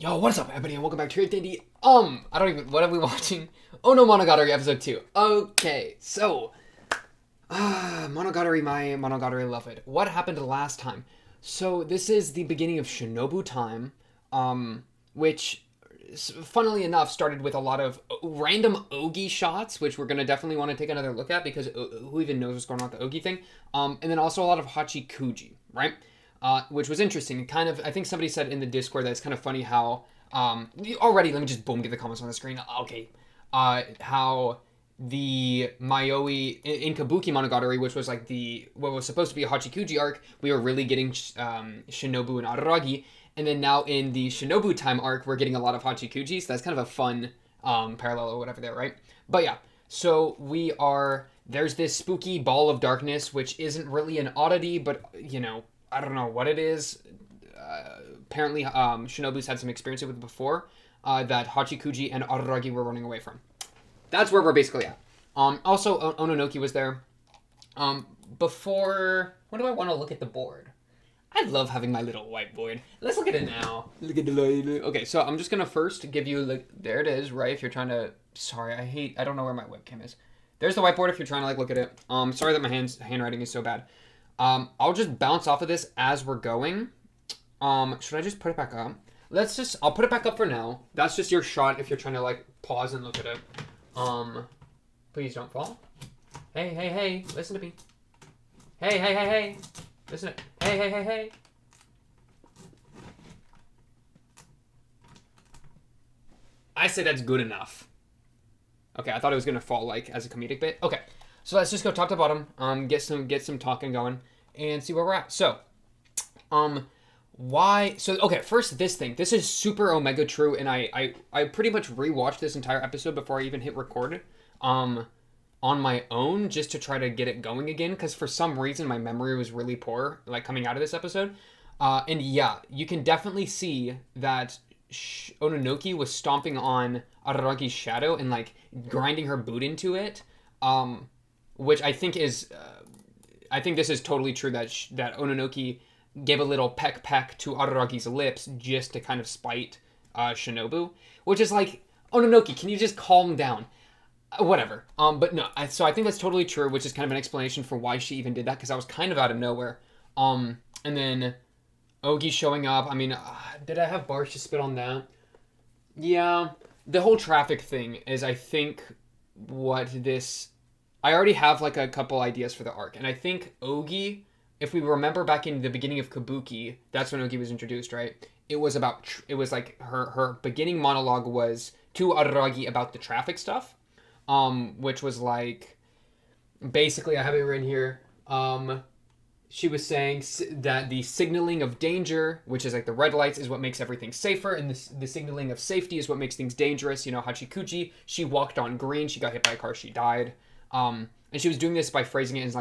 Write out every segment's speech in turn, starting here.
Yo, what's up, everybody, and welcome back to your D&D. What are we watching? Onimonogatari episode 2. Okay, so, Monogatari, my Monogatari beloved. What happened last time? So, this is the beginning of Shinobu time, which, funnily enough, started with a lot of random Ogi shots, which we're going to definitely want to take another look at, because who even knows what's going on with the Ogi thing? And then also a lot of Hachikuji, right? Which was interesting. Kind of, I think somebody said in the Discord that it's kind of funny how, already, let me just boom, get the comments on the screen. Okay. How the Mayoi in Kabuki Monogatari, which was like what was supposed to be a Hachikuji arc, we were really getting, Shinobu and Araragi. And then now in the Shinobu time arc, we're getting a lot of Hachikuji. So that's kind of a fun, parallel or whatever there, right? But yeah, so there's this spooky ball of darkness, which isn't really an oddity, but, you know, I don't know what it is. Apparently, Shinobu's had some experience with it before that Hachikuji and Araragi were running away from. That's where we're basically at. Also, Ononoki was there. Before... When do I want to look at the board? I love having my little whiteboard. Let's look at it now. Look at the light. Okay, so I'm just going to first give you... there it is, right? If you're trying to... Sorry, I don't know where my webcam is. There's the whiteboard if you're trying to look at it. Sorry that my handwriting is so bad. I'll just bounce off of this as we're going. Should I just put it back up? I'll put it back up for now. That's just your shot if you're trying to, pause and look at it. Please don't fall. Hey, listen to me. Hey. Listen to Hey. I say that's good enough. Okay, I thought it was going to fall, as a comedic bit. Okay. So let's just go top to bottom, get some talking going, and see where we're at. So, first this thing. This is super Omega true, and I pretty much rewatched this entire episode before I even hit record, on my own, just to try to get it going again, because for some reason my memory was really poor, coming out of this episode. And yeah, you can definitely see that Ononoki was stomping on Araragi's shadow and, grinding her boot into it, which I think is, I think this is totally true that Ononoki gave a little peck to Araragi's lips just to kind of spite Shinobu, which is Ononoki, can you just calm down? Whatever. But no, so I think that's totally true, which is kind of an explanation for why she even did that, because I was kind of out of nowhere. And then Ogi showing up. I mean, did I have Barsh to spit on that? Yeah. The whole traffic thing is, I think, what this... I already have, a couple ideas for the arc. And I think Ogi, if we remember back in the beginning of Kabuki, that's when Ogi was introduced, right? It was her beginning monologue was to Araragi about the traffic stuff. Which was basically, I have it written here. She was saying that the signaling of danger, which is the red lights, is what makes everything safer, and the signaling of safety is what makes things dangerous. You know, Hachikuji, she walked on green, she got hit by a car, she died. And she was doing this by phrasing it as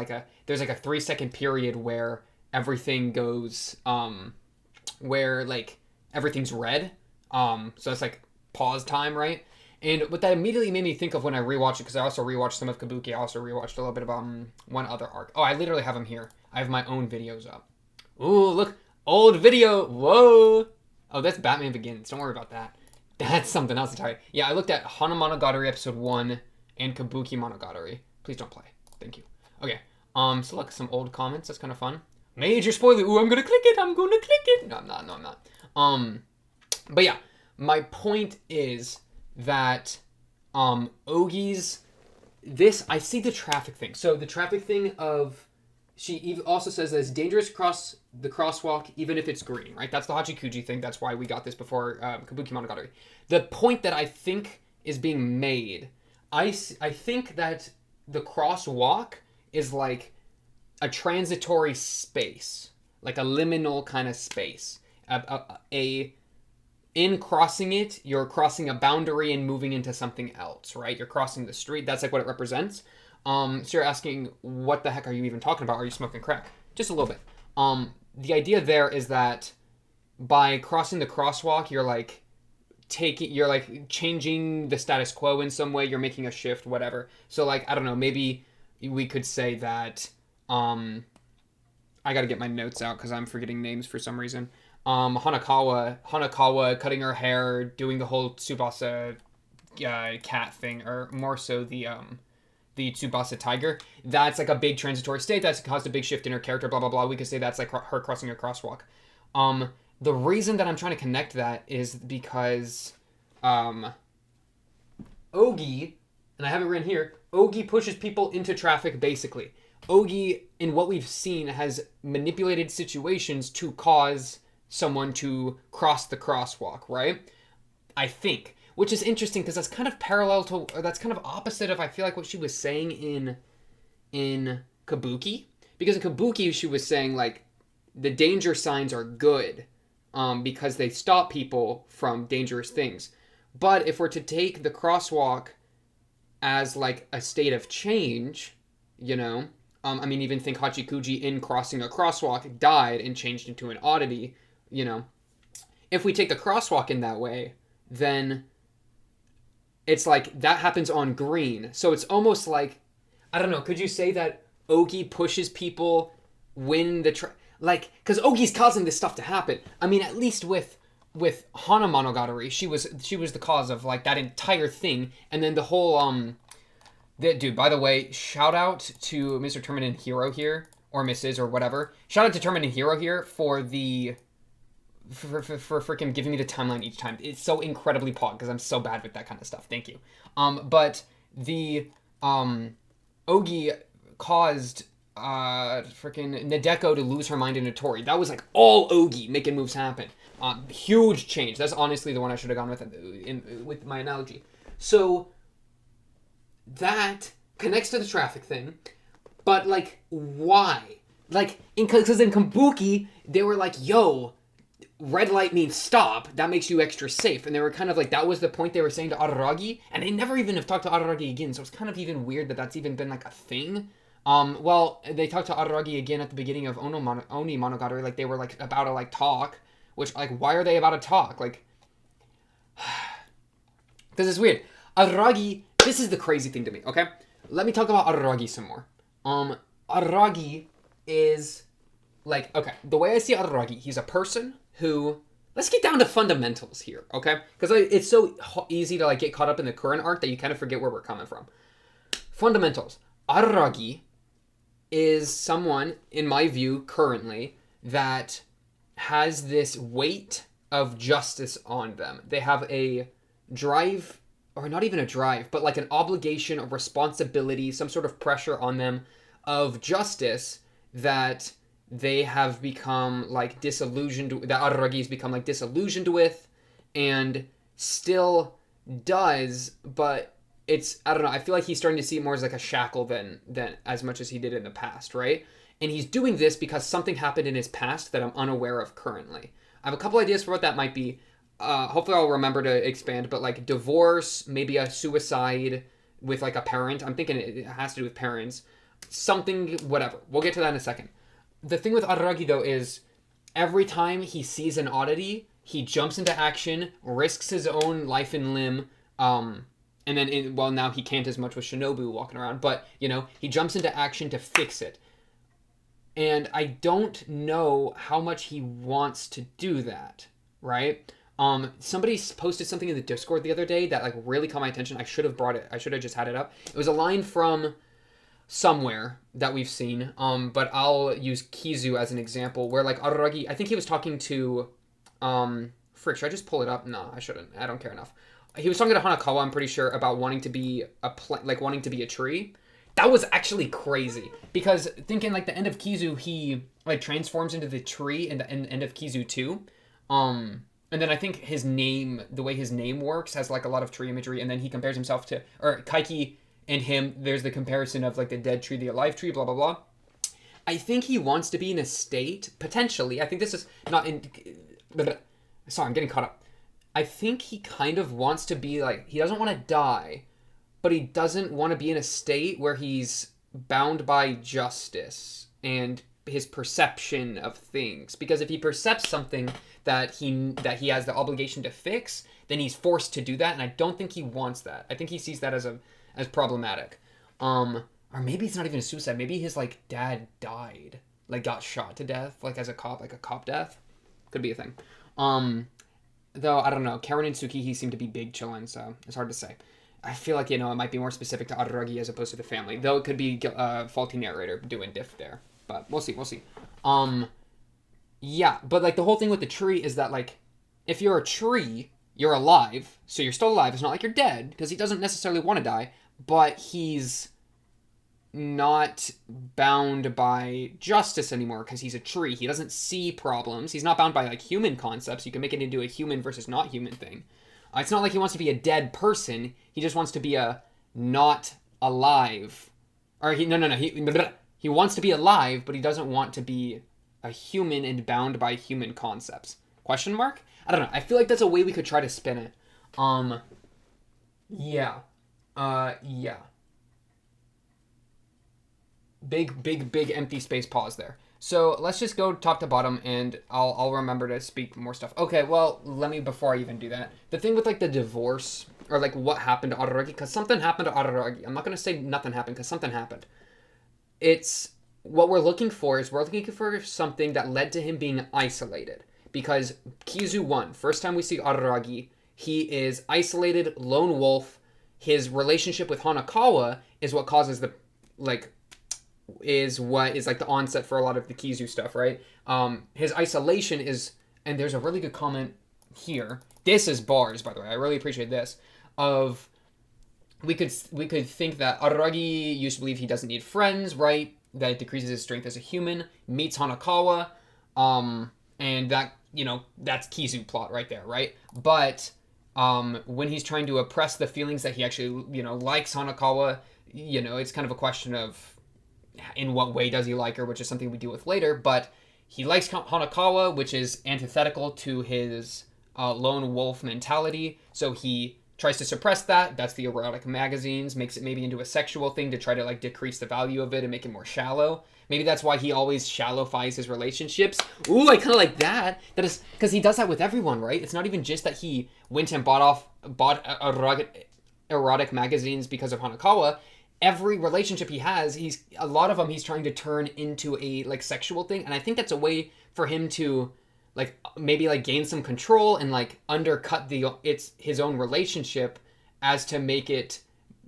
there's a 3-second period where everything goes, where everything's red. So it's pause time, right? And what that immediately made me think of when I rewatched it, because I also rewatched some of Kabuki, I also rewatched a little bit of one other arc. Oh, I literally have them here. I have my own videos up. Ooh, look, old video. Whoa. Oh, that's Batman Begins. Don't worry about that. That's something else entirely. Yeah, I looked at Monogatari episode 1 and Kabuki Monogatari. Please don't play. Thank you. Okay. So look, some old comments. That's kind of fun. Major spoiler. Ooh, I'm gonna click it. No, I'm not. But yeah, my point is that Ogi's I see the traffic thing. So the traffic thing of, she also says that it's dangerous to cross the crosswalk even if it's green, right? That's the Hachikuji thing. That's why we got this before Kabuki Monogatari. The point that I think is being made, I think that the crosswalk is a transitory space, a liminal kind of space, in crossing it, you're crossing a boundary and moving into something else, right? You're crossing the street. That's what it represents. So you're asking, what the heck are you even talking about? Are you smoking crack? Just a little bit. The idea there is that by crossing the crosswalk, you're changing the status quo in some way. You're making a shift, whatever. So I don't know, maybe we could say that I gotta get my notes out because I'm forgetting names for some reason. Hanakawa cutting her hair, doing the whole Tsubasa cat thing, or more so the Tsubasa tiger. That's like a big transitory state that's caused a big shift in her character. Blah blah blah. We could say that's like her crossing a crosswalk. The reason that I'm trying to connect that is because Ogi, and I have it written here, Ogi pushes people into traffic basically. Ogi, in what we've seen, has manipulated situations to cause someone to cross the crosswalk, right? I think. Which is interesting because that's kind of parallel to, or that's kind of opposite of, I feel like, what she was saying in Kabuki. Because in Kabuki, she was saying, like, the danger signs are good because they stop people from dangerous things. But if we're to take the crosswalk as, like, a state of change, you know, I mean, even think Hachikuji in crossing a crosswalk died and changed into an oddity, you know. If we take the crosswalk in that way, then it's like that happens on green. So it's almost like, I don't know, could you say that Ogi pushes people when like, because Ogi's causing this stuff to happen. I mean, at least with Onimonogatari, she was the cause of like that entire thing, and then the whole dude, by the way, shout out to Mr. Terminant Hero here, or Mrs. or whatever. Shout out to Terminant Hero here for freaking giving me the timeline each time. It's so incredibly pog because I'm so bad with that kind of stuff. Thank you. But the Ogi caused freaking Nadeko to lose her mind in Notori. That was like all Ogi making moves happen. Huge change. That's honestly the one I should have gone with with my analogy. So that connects to the traffic thing, but like why? Like because in Kabuki they were like, yo, red light means stop. That makes you extra safe. And they were kind of like, that was the point they were saying to Araragi. And they never even have talked to Araragi again. So it's kind of even weird that that's even been like a thing. Well, they talked to Araragi again at the beginning of Onimonogatari. Like they were like about to like talk. Which like, why are they about to talk? Like, this is weird. Araragi, this is the crazy thing to me, okay? Let me talk about Araragi some more. Araragi is like, okay, the way I see Araragi, he's a person who, let's get down to fundamentals here, okay? Because it's so easy to like get caught up in the current arc that you kind of forget where we're coming from. Fundamentals. Araragi is someone, in my view, currently, that has this weight of justice on them. They have a drive, or not even a drive, but like an obligation, a responsibility, some sort of pressure on them of justice that they have become like disillusioned, that Araragi has become like disillusioned with, and still does, but it's, I don't know, I feel like he's starting to see it more as like a shackle than as much as he did in the past, right? And he's doing this because something happened in his past that I'm unaware of currently. I have a couple ideas for what that might be. Hopefully I'll remember to expand, but like divorce, maybe a suicide with like a parent. I'm thinking it has to do with parents. Something, whatever. We'll get to that in a second. The thing with Araragi, though, is every time he sees an oddity, he jumps into action, risks his own life and limb, and then, well, now he can't as much with Shinobu walking around, but, you know, he jumps into action to fix it. And I don't know how much he wants to do that, right? Somebody posted something in the Discord the other day that, like, really caught my attention. I should have brought it. I should have just had it up. It was a line from somewhere that we've seen, but I'll use Kizu as an example, where, like, Araragi, I think he was talking to, frick, should I just pull it up? No, I shouldn't. I don't care enough. He was talking to Hanakawa, I'm pretty sure, about wanting to be wanting to be a tree. That was actually crazy, because thinking like the end of Kizu, he like transforms into the tree in the end of Kizu 2. And then I think his name, the way his name works, has like a lot of tree imagery, and then he compares himself to, or Kaiki and him, there's the comparison of like the dead tree, the alive tree, blah, blah, blah. I think he wants to be in a state, potentially, I think this is not in, sorry, I'm getting caught up. I think he kind of wants to be like, he doesn't want to die, but he doesn't want to be in a state where he's bound by justice and his perception of things. Because if he perceives something that he has the obligation to fix, then he's forced to do that, and I don't think he wants that. I think he sees that as problematic. Or maybe it's not even a suicide. Maybe his like dad died like got shot to death, like as a cop, like a cop death. Could be a thing. Though I don't know. Karen and Tsukiki seem to be big chillin', so it's hard to say. I feel like, it might be more specific to Araragi as opposed to the family. Though it could be faulty narrator doing diff there. But we'll see. Yeah, but like the whole thing with the tree is that like if you're a tree, you're alive, so you're still alive. It's not like you're dead because he doesn't necessarily want to die, but he's not bound by justice anymore because he's a tree. He doesn't see problems. He's not bound by like human concepts. You can make it into a human versus not human thing. It's not like he wants to be a dead person. He just wants to be a not alive. Or he wants to be alive, but he doesn't want to be a human and bound by human concepts. Question mark? I don't know. I feel like that's a way we could try to spin it. Yeah. Yeah. Big empty space pause there. So let's just go top to bottom, and I'll remember to speak more stuff. Okay, well, before I even do that, the thing with like the divorce, or like what happened to Araragi, because something happened to Araragi. I'm not going to say nothing happened, because something happened. It's, what we're looking for something that led to him being isolated. Because Kizu won. First time we see Araragi, he is isolated, lone wolf. His relationship with Hanakawa is what causes the, like, is what is like the onset for a lot of the Kizu stuff, right? His isolation is, and there's a really good comment here. This is bars, by the way. I really appreciate this. Of we could think that Araragi used to believe he doesn't need friends, right? That it decreases his strength as a human. Meets Hanakawa, and that that's Kizu plot right there, right? But when he's trying to oppress the feelings that he actually likes Hanakawa, it's kind of a question of in what way does he like her, which is something we deal with later, but he likes Hanakawa, which is antithetical to his lone wolf mentality, so he tries to suppress that. That's the erotic magazines, makes it maybe into a sexual thing to try to like decrease the value of it and make it more shallow. Maybe that's why he always shallowifies his relationships. Ooh, I kind of like that. That is because he does that with everyone, right? It's not even just that he went and bought erotic magazines because of Hanakawa. Every relationship he has, a lot of them he's trying to turn into a like sexual thing, and I think that's a way for him to like maybe like gain some control and like undercut his own relationship as to make it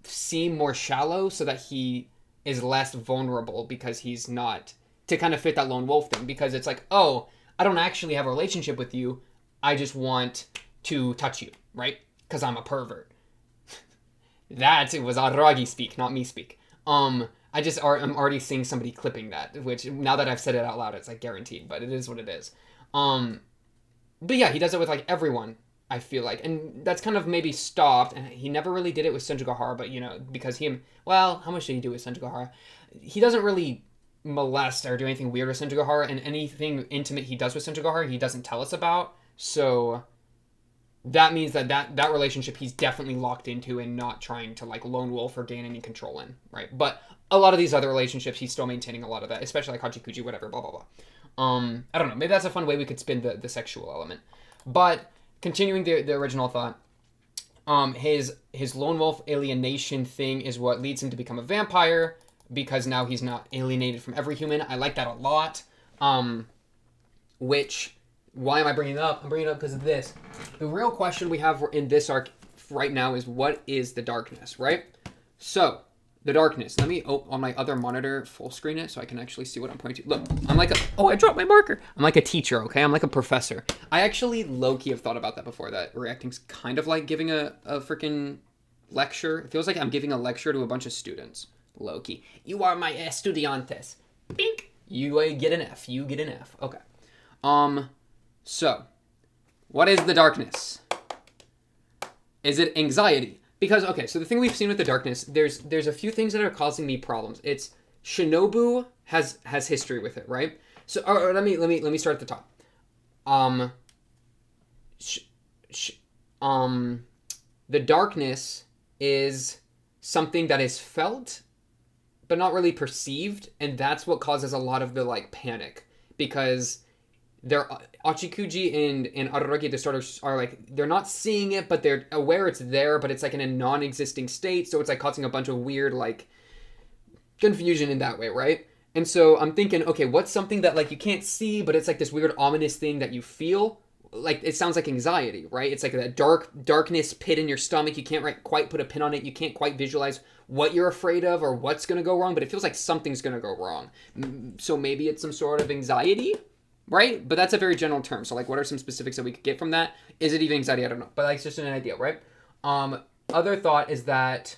seem more shallow so that he is less vulnerable because he's not, to kind of fit that lone wolf thing, because it's like, oh, I don't actually have a relationship with you, I just want to touch you, right? Because I'm a pervert. It was Araragi speak, not me speak. I'm already seeing somebody clipping that, which now that I've said it out loud, it's like guaranteed, but it is what it is. But yeah, he does it with like everyone, I feel like, and that's kind of maybe stopped, and he never really did it with Senjugahara, but because how much did he do with Senjugahara? He doesn't really molest or do anything weird with Senjugahara, and anything intimate he does with Senjugahara, he doesn't tell us about, so that means that relationship he's definitely locked into and not trying to like lone wolf or gain any control in, right? But a lot of these other relationships, he's still maintaining a lot of that, especially like Hachikuji, whatever, blah, blah, blah. I don't know. Maybe that's a fun way we could spin the sexual element. But continuing the original thought, his lone wolf alienation thing is what leads him to become a vampire, because now he's not alienated from every human. I like that a lot. Why am I bringing it up? I'm bringing it up because of this. The real question we have in this arc right now is, what is the darkness, right? So, the darkness. Let me, on my other monitor, full screen it so I can actually see what I'm pointing to. Look, I'm like I dropped my marker. I'm like a teacher, okay? I'm like a professor. I actually low-key have thought about that before, that reacting's kind of like giving a freaking lecture. It feels like I'm giving a lecture to a bunch of students. Low-key. You are my estudiantes. Bink. You get an F. You get an F. Okay. So, what is the darkness? Is it anxiety? Because, okay, so the thing we've seen with the darkness, there's a few things that are causing me problems. It's Shinobu has history with it, right? So, let me start at the top. The darkness is something that is felt, but not really perceived, and that's what causes a lot of the like panic, because Achikuji and Araragi, the starters, are like, they're not seeing it, but they're aware it's there, but it's like in a non-existing state, so it's like causing a bunch of weird like confusion in that way, right? And so I'm thinking, okay, what's something that like you can't see, but it's like this weird ominous thing that you feel? Like it sounds like anxiety, right? It's like that darkness pit in your stomach. You can't quite put a pin on it. You can't quite visualize what you're afraid of or what's going to go wrong, but it feels like something's going to go wrong. So maybe it's some sort of anxiety, right? But that's a very general term. So like what are some specifics that we could get from that? Is it even anxiety? I don't know. But like it's just an idea, right? Other thought is that,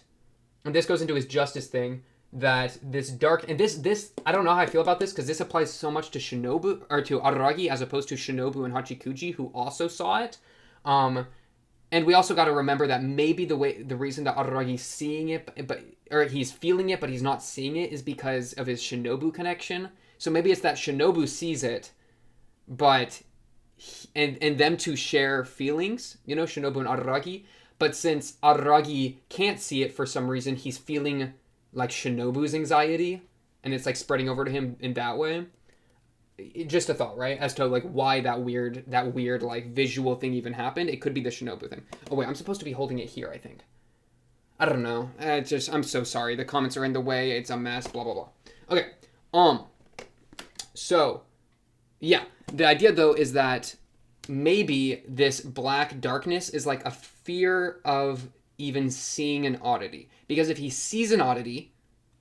and this goes into his justice thing, that this dark, and this I don't know how I feel about this because this applies so much to Shinobu or to Araragi as opposed to Shinobu and Hachikuji who also saw it. And we also got to remember that maybe the reason that Araragi's seeing it, or he's feeling it, but he's not seeing it, is because of his Shinobu connection. So maybe it's that Shinobu sees it, but and them two share feelings, Shinobu and Araragi. But since Araragi can't see it for some reason, he's feeling like Shinobu's anxiety, and it's like spreading over to him in that way. Just a thought, right? As to like why that weird like visual thing even happened. It could be the Shinobu thing. Oh wait, I'm supposed to be holding it here, I think. I don't know. I'm so sorry. The comments are in the way. It's a mess. Blah blah blah. Okay. So, yeah. The idea though is that maybe this black darkness is like a fear of even seeing an oddity. Because if he sees an oddity,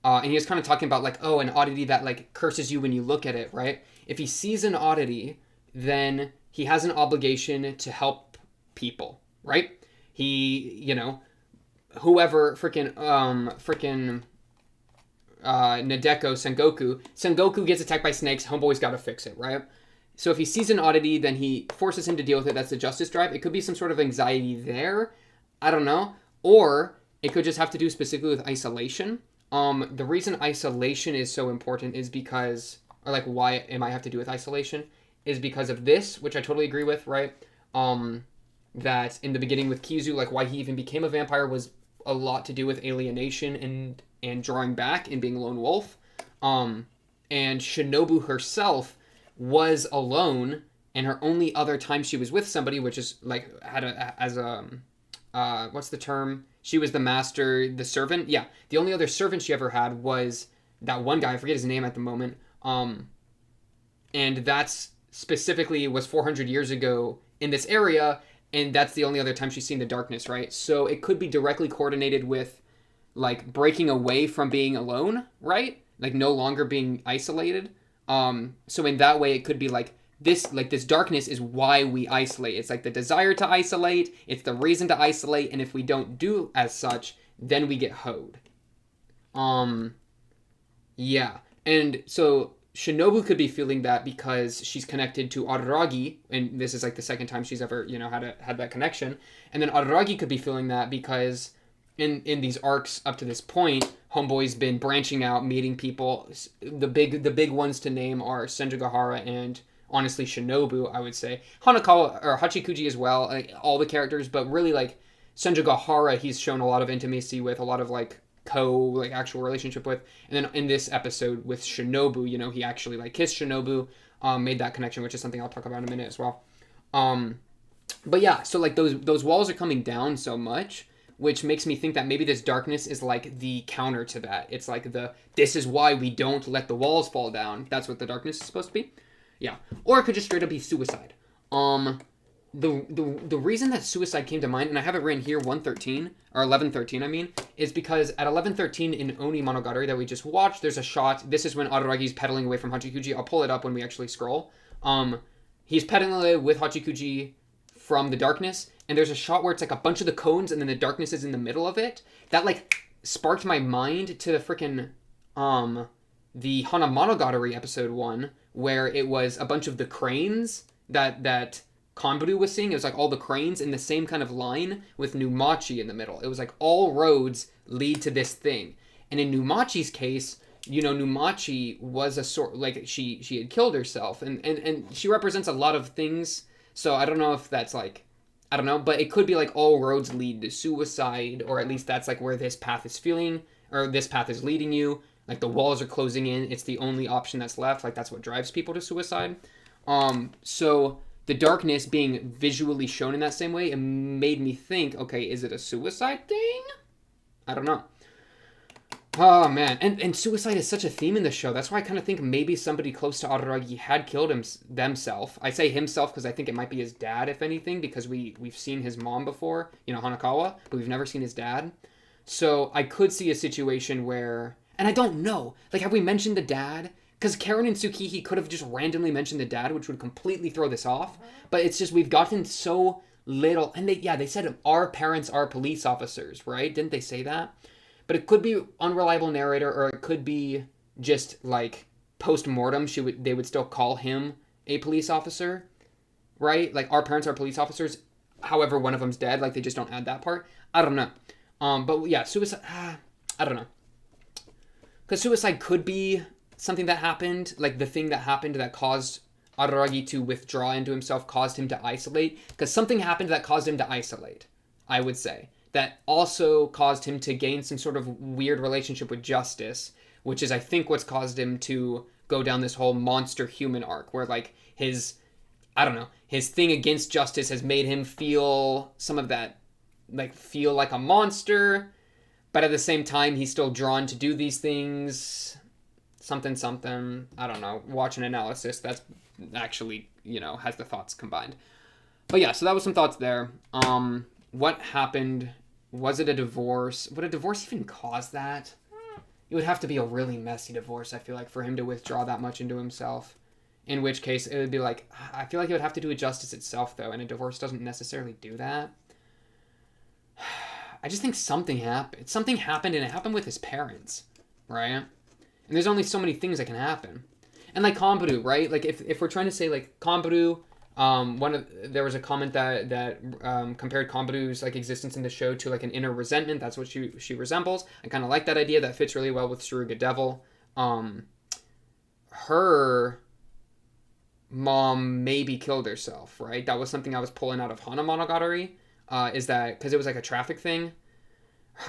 and he was kind of talking about like, oh, an oddity that like curses you when you look at it, right? If he sees an oddity, then he has an obligation to help people, right? He, whoever Nadeko, Sengoku gets attacked by snakes, homeboy's got to fix it, right? So if he sees an oddity, then he forces him to deal with it. That's the justice drive. It could be some sort of anxiety there. I don't know. Or it could just have to do specifically with isolation. The reason isolation is so important is because, or like why it might have to do with isolation, is because of this, which I totally agree with, right? That in the beginning with Kizu, like why he even became a vampire was a lot to do with alienation and drawing back and being a lone wolf. And Shinobu herself was alone, and her only other time she was with somebody, which is like what's the term? She was the master, the servant. Yeah, the only other servant she ever had was that one guy. I forget his name at the moment. And that's specifically was 400 years ago in this area, and that's the only other time she's seen the darkness, right? So it could be directly coordinated with like breaking away from being alone, right? Like no longer being isolated. So in that way, it could be like this darkness is why we isolate. It's like the desire to isolate. It's the reason to isolate. And if we don't do as such, then we get hoed. Yeah. And so Shinobu could be feeling that because she's connected to Araragi, and this is like the second time she's ever, had that connection. And then Araragi could be feeling that because in these arcs up to this point, Homeboy's been branching out, meeting people. The big ones to name are Senjugahara and honestly Shinobu, I would say. Hanakawa or Hachikuji as well, like, all the characters, but really like Senjugahara he's shown a lot of intimacy with, a lot of like actual relationship with. And then in this episode with Shinobu, he actually like kissed Shinobu, made that connection, which is something I'll talk about in a minute as well. But yeah, so like those walls are coming down so much, which makes me think that maybe this darkness is like the counter to that. It's like this is why we don't let the walls fall down. That's what the darkness is supposed to be. Yeah. Or it could just straight up be suicide. The reason that suicide came to mind, and I have it written here 113, or 1113 I mean, is because at 1113 in Onimonogatari that we just watched, there's a shot. This is when Araragi's pedaling away from Hachikuji. I'll pull it up when we actually scroll. He's pedaling away with Hachikuji from the darkness, and there's a shot where it's like a bunch of the cones and then the darkness is in the middle of it. That like sparked my mind to the freaking the Onimonogatari episode 1, where it was a bunch of the cranes that Konburu was seeing. It was like all the cranes in the same kind of line with Numachi in the middle. It was like all roads lead to this thing. And in Numachi's case, Numachi was a sort like she had killed herself, and she represents a lot of things. So I don't know if that's like, I don't know, but it could be like all roads lead to suicide, or at least that's like where this path is feeling, or this path is leading you. Like the walls are closing in. It's the only option that's left. Like that's what drives people to suicide. So the darkness being visually shown in that same way, it made me think, okay, is it a suicide thing? I don't know. Oh man, and suicide is such a theme in the show. That's why I kind of think maybe somebody close to Araragi had killed themself. I say himself because I think it might be his dad, if anything, because we've seen his mom before, Hanakawa, but we've never seen his dad. So I could see a situation where, and I don't know, like have we mentioned the dad? Because Karen and Tsukiki could have just randomly mentioned the dad, which would completely throw this off. But it's just we've gotten so little, and they said our parents are police officers, right? Didn't they say that? But it could be unreliable narrator, or it could be just like post-mortem they would still call him a police officer, right? Like our parents are police officers, however one of them's dead, like they just don't add that part. I don't know. But yeah, suicide, I don't know. Because suicide could be something that happened, like the thing that happened that caused Araragi to withdraw into himself, caused him to isolate. Because something happened that caused him to isolate, I would say. That also caused him to gain some sort of weird relationship with justice, which is, I think, what's caused him to go down this whole monster human arc, where, like, his thing against justice has made him feel some of that, like, feel like a monster, but at the same time, he's still drawn to do these things. Something, I don't know. Watch an analysis that's actually, has the thoughts combined. But yeah, so that was some thoughts there. What happened? Was it a divorce? Would a divorce even cause that? It would have to be a really messy divorce, I feel like, for him to withdraw that much into himself. In which case, it would be like, I feel like it would have to do with justice itself, though, and a divorce doesn't necessarily do that. I just think something happened. Something happened, and it happened with his parents, right? And there's only so many things that can happen. And like Kombaru, right? Like if we're trying to say like Kombaru, there was a comment that compared Kombaru's like existence in the show to like an inner resentment. That's what she resembles. I kind of like that idea. That fits really well with Suruga Devil. Her mom maybe killed herself, right? That was something I was pulling out of Onimonogatari. Is that because it was like a traffic thing?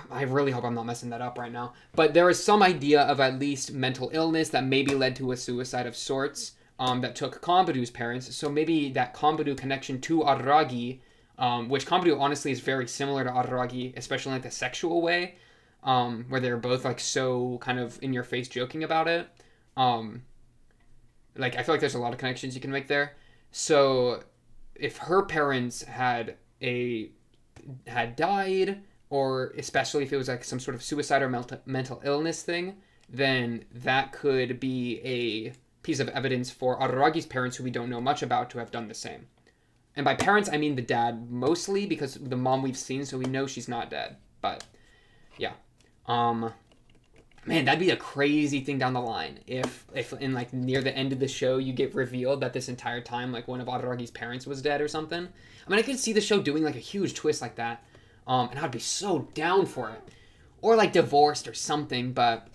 I really hope I'm not messing that up right now. But there is some idea of at least mental illness that maybe led to a suicide of sorts that took Kombaru's parents. So maybe that Kombaru connection to Araragi, which Kombaru honestly is very similar to Araragi, especially in like the sexual way, where they're both like so kind of in your face joking about it. Like I feel like there's a lot of connections you can make there. So if her parents had died, or especially if it was like some sort of suicide or mental illness thing, then that could be a piece of evidence for Araragi's parents, who we don't know much about, to have done the same. And by parents, I mean the dad mostly, because the mom we've seen, so we know she's not dead. But yeah, man, that'd be a crazy thing down the line if in like near the end of the show you get revealed that this entire time like one of Araragi's parents was dead or something. I mean, I could see the show doing like a huge twist like that. And I'd be so down for it. Or like divorced or something, but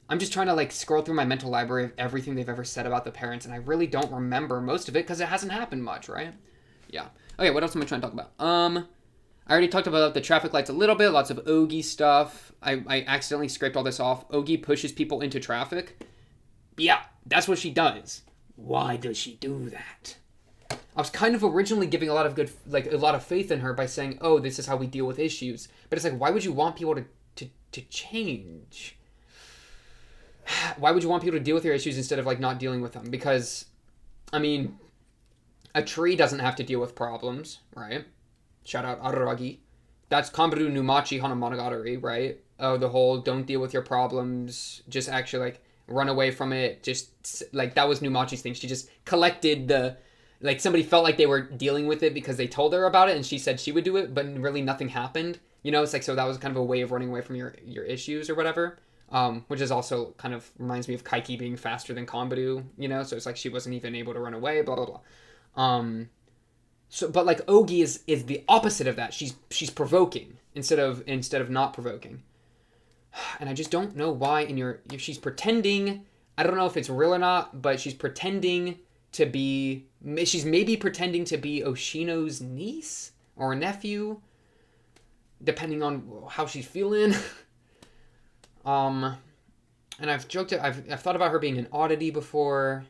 I'm just trying to like scroll through my mental library of everything they've ever said about the parents, and I really don't remember most of it because it hasn't happened much, right? Yeah. Okay, what else am I trying to talk about? I already talked about the traffic lights a little bit, lots of Ogi stuff. I accidentally scraped all this off. Ogi pushes people into traffic. Yeah, that's what she does. Why does she do that? I was kind of originally giving a lot of faith in her by saying, oh, this is how we deal with issues. But it's like, why would you want people to change? Why would you want people to deal with your issues instead of like not dealing with them? Because, I mean, a tree doesn't have to deal with problems, right? Shout out Araragi. That's Kombaru Numachi Hanamonogatari, right? Oh, the whole don't deal with your problems, just actually like run away from it. Just like that was Numachi's thing. She just collected like somebody felt like they were dealing with it because they told her about it and she said she would do it, but really nothing happened. It's like, so that was kind of a way of running away from your issues or whatever. Which is also kind of reminds me of Kaiki being faster than Kombaru, so it's like she wasn't even able to run away, blah, blah, blah. But like Ogi is the opposite of that. She's provoking instead of not provoking. And I just don't know why if she's pretending, I don't know if it's real or not, but she's pretending to be, she's maybe pretending to be Oshino's niece or nephew, depending on how she's feeling. And I've thought about her being an oddity before.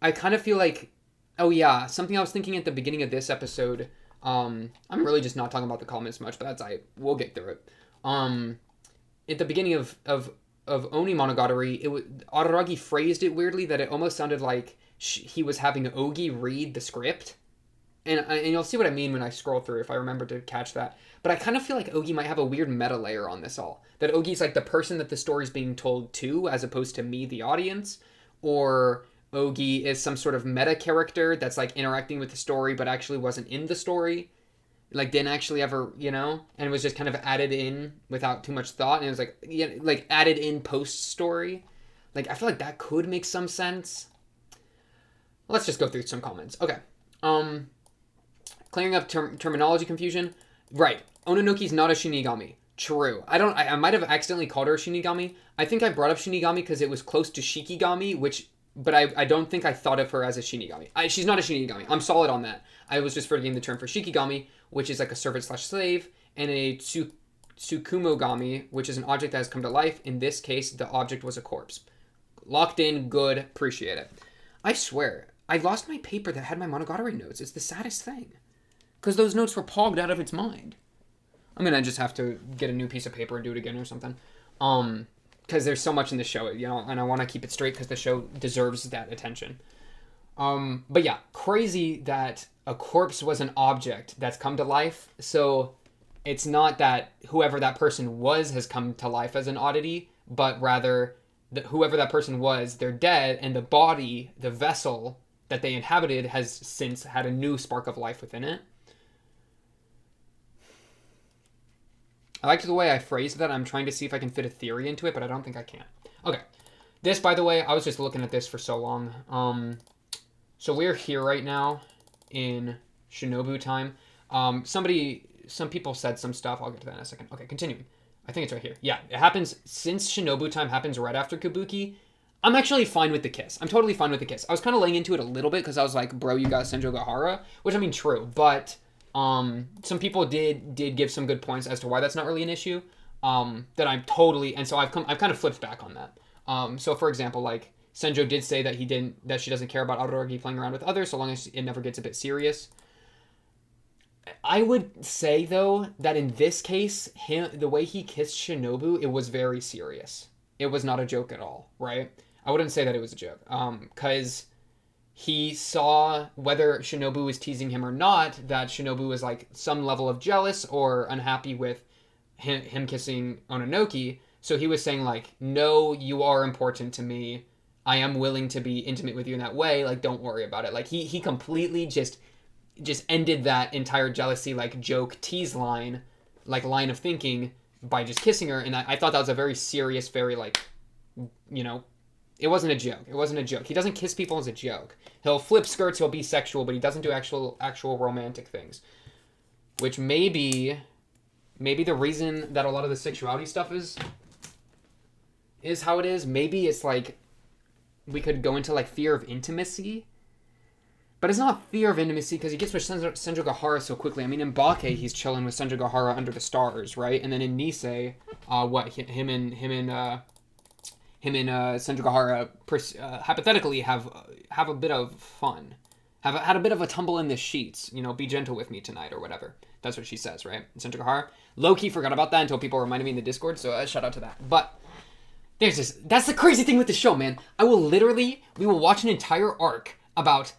I kind of feel like, oh yeah, something I was thinking at the beginning of this episode, I'm really just not talking about the comments much, but we'll get through it. at the beginning of Onimonogatari, Araragi phrased it weirdly that it almost sounded like he was having Ogi read the script. And you'll see what I mean when I scroll through if I remember to catch that. But I kind of feel like Ogi might have a weird meta layer on this all. That Ogi's like the person that the story's being told to, as opposed to me, the audience. Or Ogi is some sort of meta character that's like interacting with the story but actually wasn't in the story. Like didn't actually ever, and was just kind of added in without too much thought. And it was like, like added in post story. Like I feel like that could make some sense. Let's just go through some comments. Okay. Clearing up terminology confusion. Right. Ononoki's not a Shinigami. True. I might have accidentally called her a Shinigami. I think I brought up Shinigami because it was close to Shikigami, but I don't think I thought of her as a Shinigami. She's not a Shinigami. I'm solid on that. I was just forgetting the term for Shikigami, which is like a servant/slave, and a Tsukumogami, which is an object that has come to life. In this case, the object was a corpse. Locked in, good, appreciate it. I swear, I lost my paper that had my Monogatari notes. It's the saddest thing. Because those notes were pogged out of its mind. I'm going to just have to get a new piece of paper and do it again or something. Because there's so much in the show, and I want to keep it straight because the show deserves that attention. But yeah, crazy that a corpse was an object that's come to life. So it's not that whoever that person was has come to life as an oddity, but rather that whoever that person was, they're dead, and the body, the vessel that they inhabited has since had a new spark of life within it. I liked the way I phrased that. I'm trying to see if I can fit a theory into it, but I don't think I can. Okay. This, by the way, I was just looking at this for so long. So we're here right now in Shinobu time. Some people said some stuff. I'll get to that in a second. Okay, continuing. I think it's right here. Yeah, it happens, since Shinobu time happens right after Kabuki, I'm actually fine with the kiss. I'm totally fine with the kiss. I was kind of laying into it a little bit because I was like, bro, you got Senjogahara, which I mean, true, but some people did give some good points as to why that's not really an issue. That I'm totally, and so I've kind of flipped back on that. So for example, like Senjo did say that she doesn't care about araragi playing around with others so long as it never gets a bit serious. I would say though that in this case, the way he kissed Shinobu, it was very serious. It was not a joke at all, right? I wouldn't say that it was a joke, because he saw, whether Shinobu was teasing him or not, that Shinobu was like some level of jealous or unhappy with him kissing Ononoki. So he was saying like, no, you are important to me. I am willing to be intimate with you in that way. Like, don't worry about it. Like he completely just ended that entire jealousy, like joke tease line, like line of thinking by just kissing her. And I thought that was a very serious, very like, it wasn't a joke. It wasn't a joke. He doesn't kiss people as a joke. He'll flip skirts, he'll be sexual, but he doesn't do actual romantic things. Which maybe the reason that a lot of the sexuality stuff is how it is. Maybe it's like we could go into like fear of intimacy. But it's not fear of intimacy because he gets with Senjogahara so quickly. I mean, in Bake, he's chilling with Senjogahara under the stars, right? And then in Nisei, him and Senjogahara hypothetically have a bit of fun, had a bit of a tumble in the sheets. Be gentle with me tonight or whatever. That's what she says, right? Senjogahara. Low-key forgot about that until people reminded me in the Discord, so shout out to that. But that's the crazy thing with the show, man. We will watch an entire arc about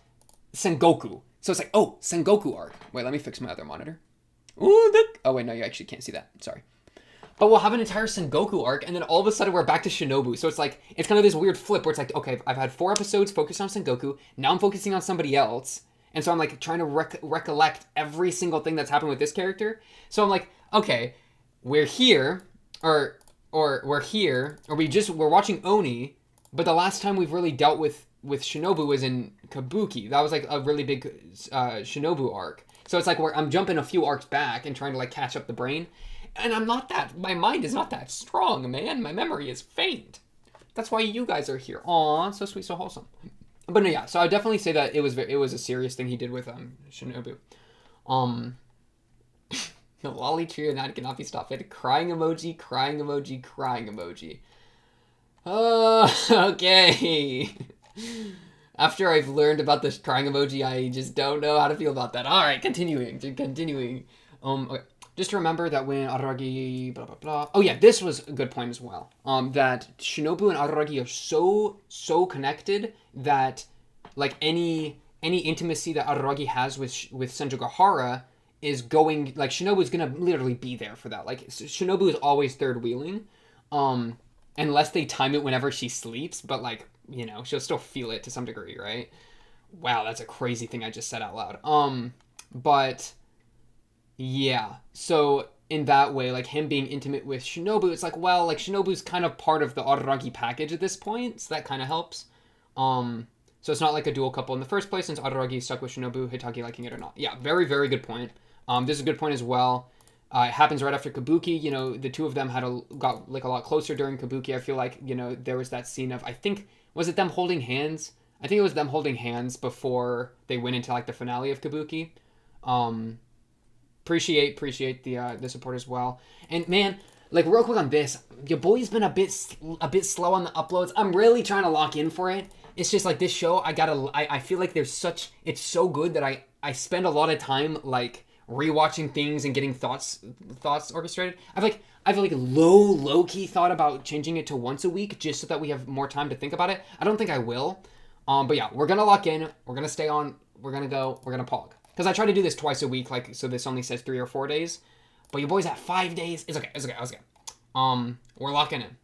Sengoku. So it's like, oh, Sengoku arc. Wait, let me fix my other monitor. Oh, wait, no, you actually can't see that. Sorry. But we'll have an entire Sengoku arc, and then all of a sudden we're back to Shinobu. So it's like, it's kind of this weird flip where it's like, okay, I've had 4 episodes focused on Sengoku. Now I'm focusing on somebody else. And so I'm like trying to recollect every single thing that's happened with this character. So I'm like, okay, we're here, or we're here, or we're watching Oni, but the last time we've really dealt with Shinobu was in Kabuki. That was like a really big Shinobu arc. So it's like where I'm jumping a few arcs back and trying to like catch up the brain. And my mind is not that strong, man. My memory is faint. That's why you guys are here. Aw, so sweet, so wholesome. But no, yeah, so I definitely say that it was a serious thing he did with Shinobu. The lolly tree and that cannot be stopped. Crying emoji, crying emoji, crying emoji. Okay. After I've learned about this crying emoji, I just don't know how to feel about that. All right, continuing. Okay. just remember that when Araragi, blah, blah, blah. Oh, yeah, this was a good point as well. That Shinobu and Araragi are so connected that, like, any intimacy that Araragi has with Senjogahara is going, like, Shinobu is going to literally be there for that. Like, Shinobu is always third wheeling, unless they time it whenever she sleeps, but, like, you know, she'll still feel it to some degree, right? Wow, that's a crazy thing I just said out loud. But yeah, so in that way, like him being intimate with Shinobu, it's like, well, like Shinobu's kind of part of the Araragi package at this point, so that kind of helps. So it's not like a dual couple in the first place, since Araragi is stuck with Shinobu, Hitagi liking it or not. Yeah, very, very good point. This is a good point as well. It happens right after Kabuki. You know, the two of them got like a lot closer during Kabuki. I feel like, you know, there was that scene of, I think, was it them holding hands? I think it was them holding hands before they went into like the finale of Kabuki. Appreciate the support as well. And man, like real quick on this, your boy's been a bit slow on the uploads. I'm really trying to lock in for it. It's just like this show, I feel like it's so good that I spend a lot of time like rewatching things and getting thoughts orchestrated. I've like low key thought about changing it to once a week just so that we have more time to think about it. I don't think I will. But yeah, we're gonna lock in. We're gonna stay on. We're gonna go. We're gonna pog. Because I try to do this twice a week, like so this only says 3 or 4 days. But your boy's at 5 days. It's okay. We're locking in.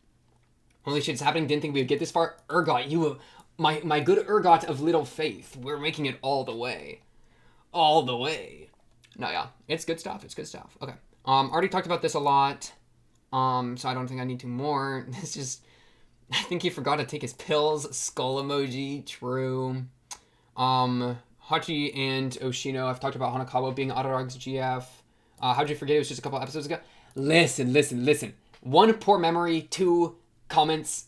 Holy shit, it's happening. Didn't think we would get this far. Urgot, you, my good Urgot of little faith. We're making it all the way. All the way. No, yeah. It's good stuff. Okay. Already talked about this a lot. So I don't think I need to more. It's just, I think he forgot to take his pills. Skull emoji. True. Hachi and Oshino. I've talked about Hanakawa being Ararag's GF. How'd you forget it was just a couple episodes ago? Listen. 1, poor memory. 2, comments.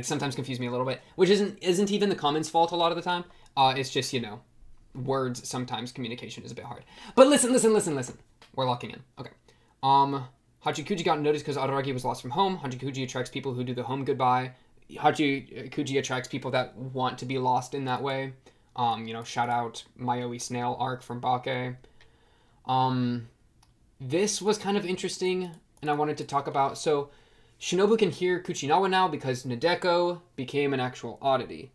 Sometimes confuse me a little bit. Which isn't even the comments' fault a lot of the time. It's just, you know, words, sometimes communication is a bit hard. But listen. We're locking in. Okay. Hachikuji got noticed because Araragi was lost from home. Hachikuji attracts people who do the home goodbye. Hachikuji attracts people that want to be lost in that way. You know, shout out Mayoi Snail arc from Bake. This was kind of interesting, and I wanted to talk about. So, Shinobu can hear Kuchinawa now because Nadeko became an actual oddity.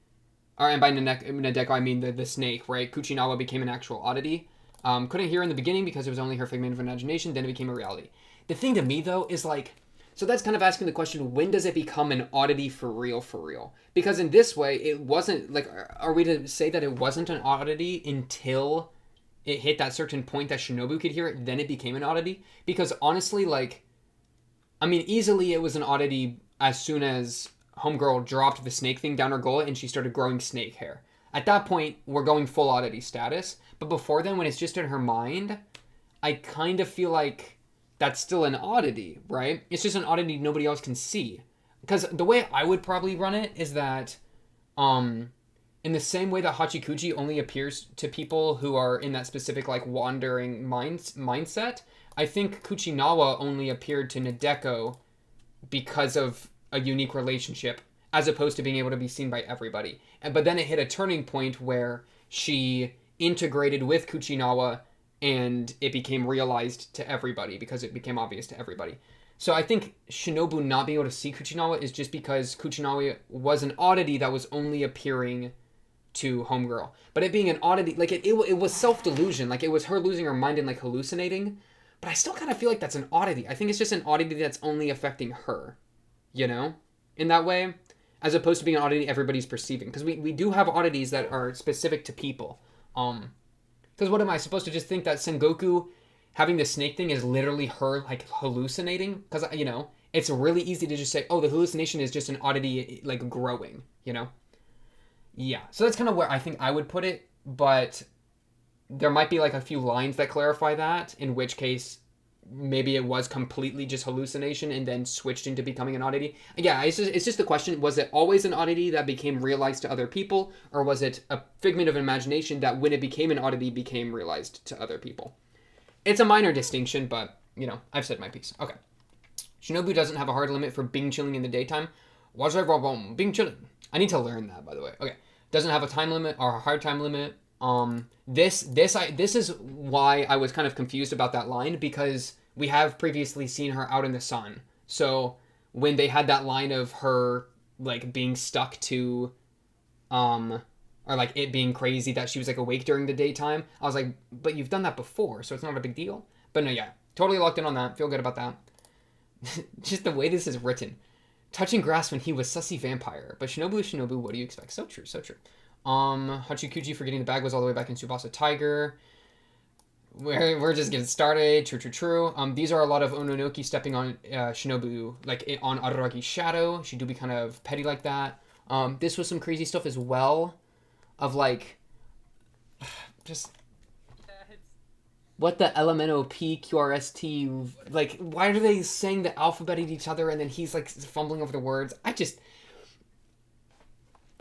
And by Nadeko, I mean the snake, right? Kuchinawa became an actual oddity. Couldn't hear in the beginning because it was only her figment of imagination, then it became a reality. The thing to me, though, is like, so that's kind of asking the question, when does it become an oddity for real? Because in this way, it wasn't, like, are we to say that it wasn't an oddity until it hit that certain point that Shinobu could hear it, then it became an oddity? Because honestly, like, I mean, easily it was an oddity as soon as Homegirl dropped the snake thing down her gullet and she started growing snake hair. At that point, we're going full oddity status. But before then, when it's just in her mind, I kind of feel like that's still an oddity, right? It's just an oddity nobody else can see. Because the way I would probably run it is that, in the same way that Hachikuji only appears to people who are in that specific, like, wandering mindset, I think Kuchinawa only appeared to Nadeko because of a unique relationship, as opposed to being able to be seen by everybody. But then it hit a turning point where she integrated with Kuchinawa and it became realized to everybody because it became obvious to everybody. So I think Shinobu not being able to see Kuchinawa is just because Kuchinawa was an oddity that was only appearing to Homegirl. But it being an oddity, like it was self-delusion, like it was her losing her mind and like hallucinating. But I still kind of feel like that's an oddity. I think it's just an oddity that's only affecting her, you know, in that way, as opposed to being an oddity everybody's perceiving. Because we do have oddities that are specific to people. Because what am I supposed to just think that Sengoku having the snake thing is literally her, like, hallucinating? Because, you know, it's really easy to just say, oh, the hallucination is just an oddity, like, growing, you know? Yeah, so that's kind of where I think I would put it, but there might be, like, a few lines that clarify that, in which case maybe it was completely just hallucination and then switched into becoming an oddity. Yeah, it's just the question, was it always an oddity that became realized to other people, or was it a figment of imagination that when it became an oddity became realized to other people? It's a minor distinction, but, you know, I've said my piece. Okay. Shinobu doesn't have a hard limit for Bing chilling in the daytime. Bing chilling. I need to learn that, by the way. Okay. Doesn't have a time limit or a hard time limit. This is why I was kind of confused about that line, because we have previously seen her out in the sun. So when they had that line of her like being stuck to or like it being crazy that she was like awake during the daytime, I was like, but you've done that before, so it's not a big deal. But no, yeah, totally locked in on that. Feel good about that. Just the way this is written. Touching grass when he was sussy vampire. But Shinobu is Shinobu, what do you expect? So true, so true. Hachikuji for getting the bag was all the way back in Tsubasa Tiger. We're just getting started. True, true, true. These are a lot of Ononoki stepping on Shinobu, like on Araragi's shadow. She do be kind of petty like that. This was some crazy stuff as well, of like, just what the LMNOP QRST, like, why are they saying the alphabet at each other and then he's like fumbling over the words?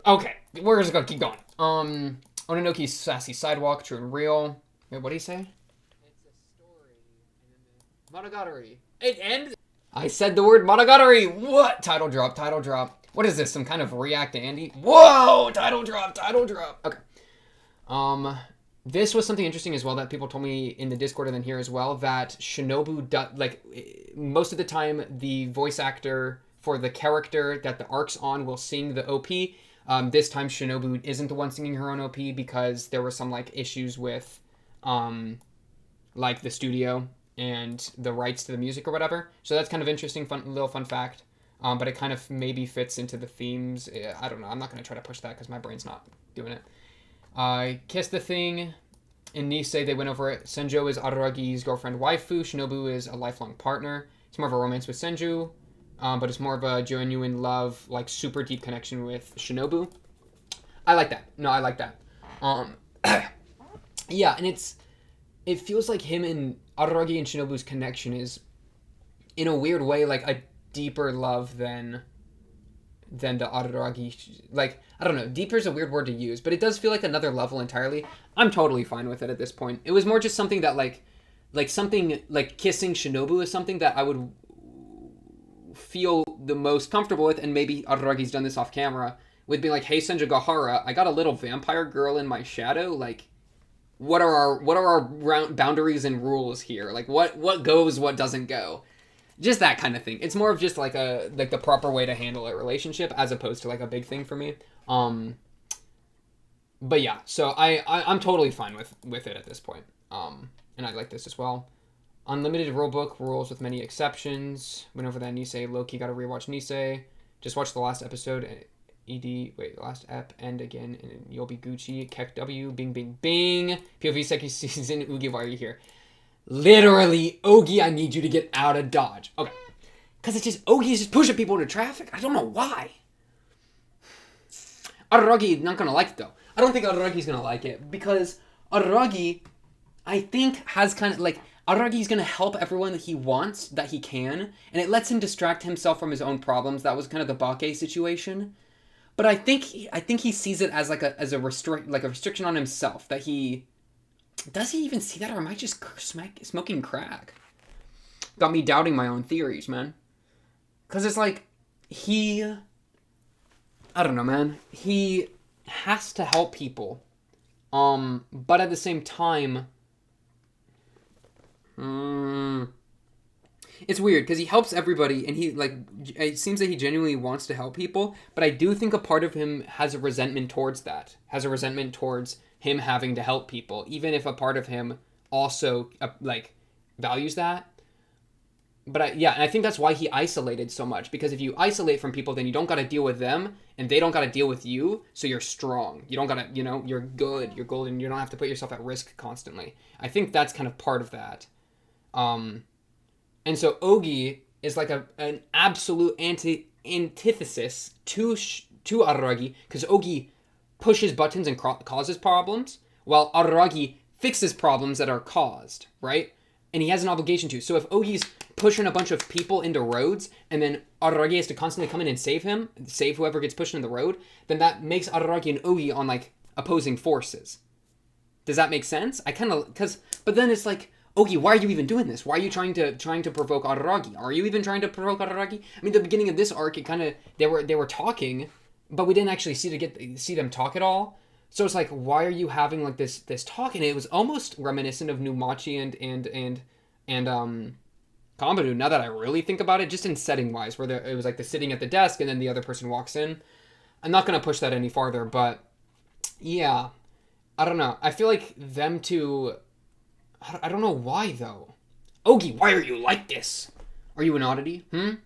Okay, we're just gonna keep going. Ononoki's sassy sidewalk, true and real. Wait, what did he say? It's a story, and then monogatari. It ends. I said the word monogatari. What? Title drop, title drop. What is this? Some kind of react to Andy? Whoa! Title drop, title drop. Okay. This was something interesting as well that people told me in the Discord and then here as well, that Shinobu, like, most of the time the voice actor for the character that the arc's on will sing the OP. This time Shinobu isn't the one singing her own OP because there were some, like, issues with, like, the studio and the rights to the music or whatever. So that's kind of interesting, little fun fact. But it kind of maybe fits into the themes. I don't know. I'm not going to try to push that because my brain's not doing it. Kiss the Thing. In Nisei, they went over it. Senjo is Araragi's girlfriend waifu. Shinobu is a lifelong partner. It's more of a romance with Senju, but it's more of a genuine love, like super deep connection with Shinobu. I like that. No, I like that. Yeah, and it feels like him and Araragi and Shinobu's connection is, in a weird way, like a deeper love than the Araragi, like, I don't know, deeper is a weird word to use, but it does feel like another level entirely. I'm totally fine with it at this point. It was more just something that, like something, like, kissing Shinobu is something that I would feel the most comfortable with, and maybe Araragi's done this off camera, with being like, hey, Senjugahara, I got a little vampire girl in my shadow, like, what are our boundaries and rules here? Like, what goes, what doesn't go? Just that kind of thing. It's more of just like the proper way to handle a relationship as opposed to like a big thing for me. But yeah, so I'm totally fine with it at this point. And I like this as well. Unlimited rulebook, rules with many exceptions. Went over that Nisei. Low-key gotta rewatch Nisei. Just watch the last episode. Last ep, end again, and you'll be Gucci. Kek W, bing, bing, bing. POV second season, Ugi, why are you here? Literally, Ogi, I need you to get out of Dodge. Okay. Because it's just, Ogi is just pushing people into traffic. I don't know why. Araragi not going to like it, though. I don't think Araragi's going to like it. Because Araragi, I think, has kind of, like, Araragi's going to help everyone that he wants, that he can. And it lets him distract himself from his own problems. That was kind of the Bake situation. But I think he sees it as, like, a restriction on himself. That he... Does he even see that, or am I just smoking crack? Got me doubting my own theories, man. Because it's like, I don't know, man. He has to help people. But at the same time, it's weird, because he helps everybody, and he, like, it seems that he genuinely wants to help people, but I do think a part of him has a resentment towards that. Has a resentment towards him having to help people, even if a part of him also, like, values that. But I think that's why he isolated so much, because if you isolate from people, then you don't got to deal with them, and they don't got to deal with you, so you're strong. You don't got to, you're good, you're golden, you don't have to put yourself at risk constantly. I think that's kind of part of that. And so Ogi is like an absolute antithesis to Araragi, because Ogi pushes buttons and causes problems, while Araragi fixes problems that are caused, right? And he has an obligation to. So if Ogi's pushing a bunch of people into roads, and then Araragi has to constantly come in and save whoever gets pushed in the road, then that makes Araragi and Ogi on, like, opposing forces. Does that make sense? But then it's like, Ogi, why are you even doing this? Why are you trying to provoke Araragi? Are you even trying to provoke Araragi? I mean, the beginning of this arc, it kind of, they were talking, but we didn't actually see them talk at all. So it's like, why are you having, like, this talk? And it was almost reminiscent of Numachi Kamadu, now that I really think about it, just in setting wise, where it was like the sitting at the desk and then the other person walks in. I'm not going to push that any farther, but yeah, I don't know. I feel like them two, I don't know why though. Ogi, why are you like this? Are you an oddity? I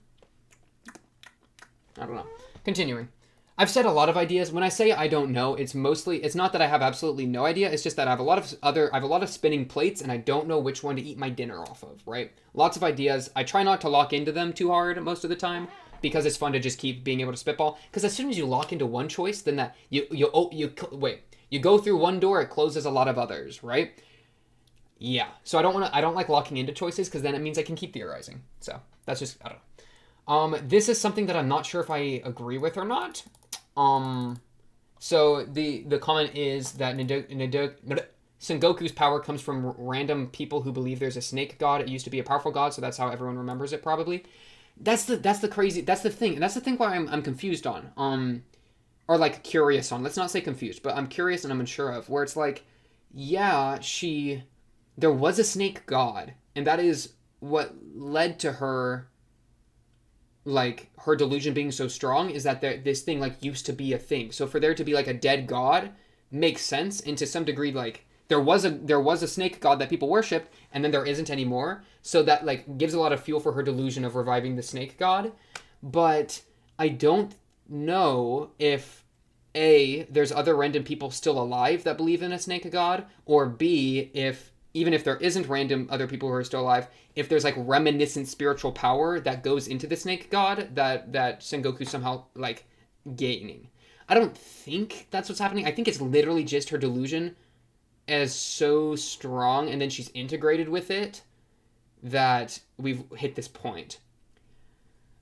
don't know. Continuing. I've said a lot of ideas. When I say I don't know, it's not that I have absolutely no idea. It's just that I have a lot of spinning plates and I don't know which one to eat my dinner off of, right? Lots of ideas. I try not to lock into them too hard most of the time because it's fun to just keep being able to spitball. Because as soon as you lock into one choice, then that you go through one door, it closes a lot of others, right? Yeah. So I don't like locking into choices because then it means I can keep theorizing. So that's just, I don't know. This is something that I'm not sure if I agree with or not. So the comment is that Sengoku's power comes from random people who believe there's a snake god. It used to be a powerful god, so that's how everyone remembers it probably. That's the thing. And that's the thing why I'm confused on. Or like curious on. Let's not say confused, but I'm curious and I'm unsure of. Where it's like, yeah, there was a snake god, and that is what led to her, like, her delusion being so strong, is that this thing, like, used to be a thing. So for there to be, like, a dead god makes sense, and to some degree, like, there was a snake god that people worshipped, and then there isn't anymore. So that, like, gives a lot of fuel for her delusion of reviving the snake god. But I don't know if, A, there's other random people still alive that believe in a snake god, or B, even if there isn't random other people who are still alive, if there's like reminiscent spiritual power that goes into the snake god that Sengoku somehow like gaining. I don't think that's what's happening. I think it's literally just her delusion as so strong, and then she's integrated with it, that we've hit this point.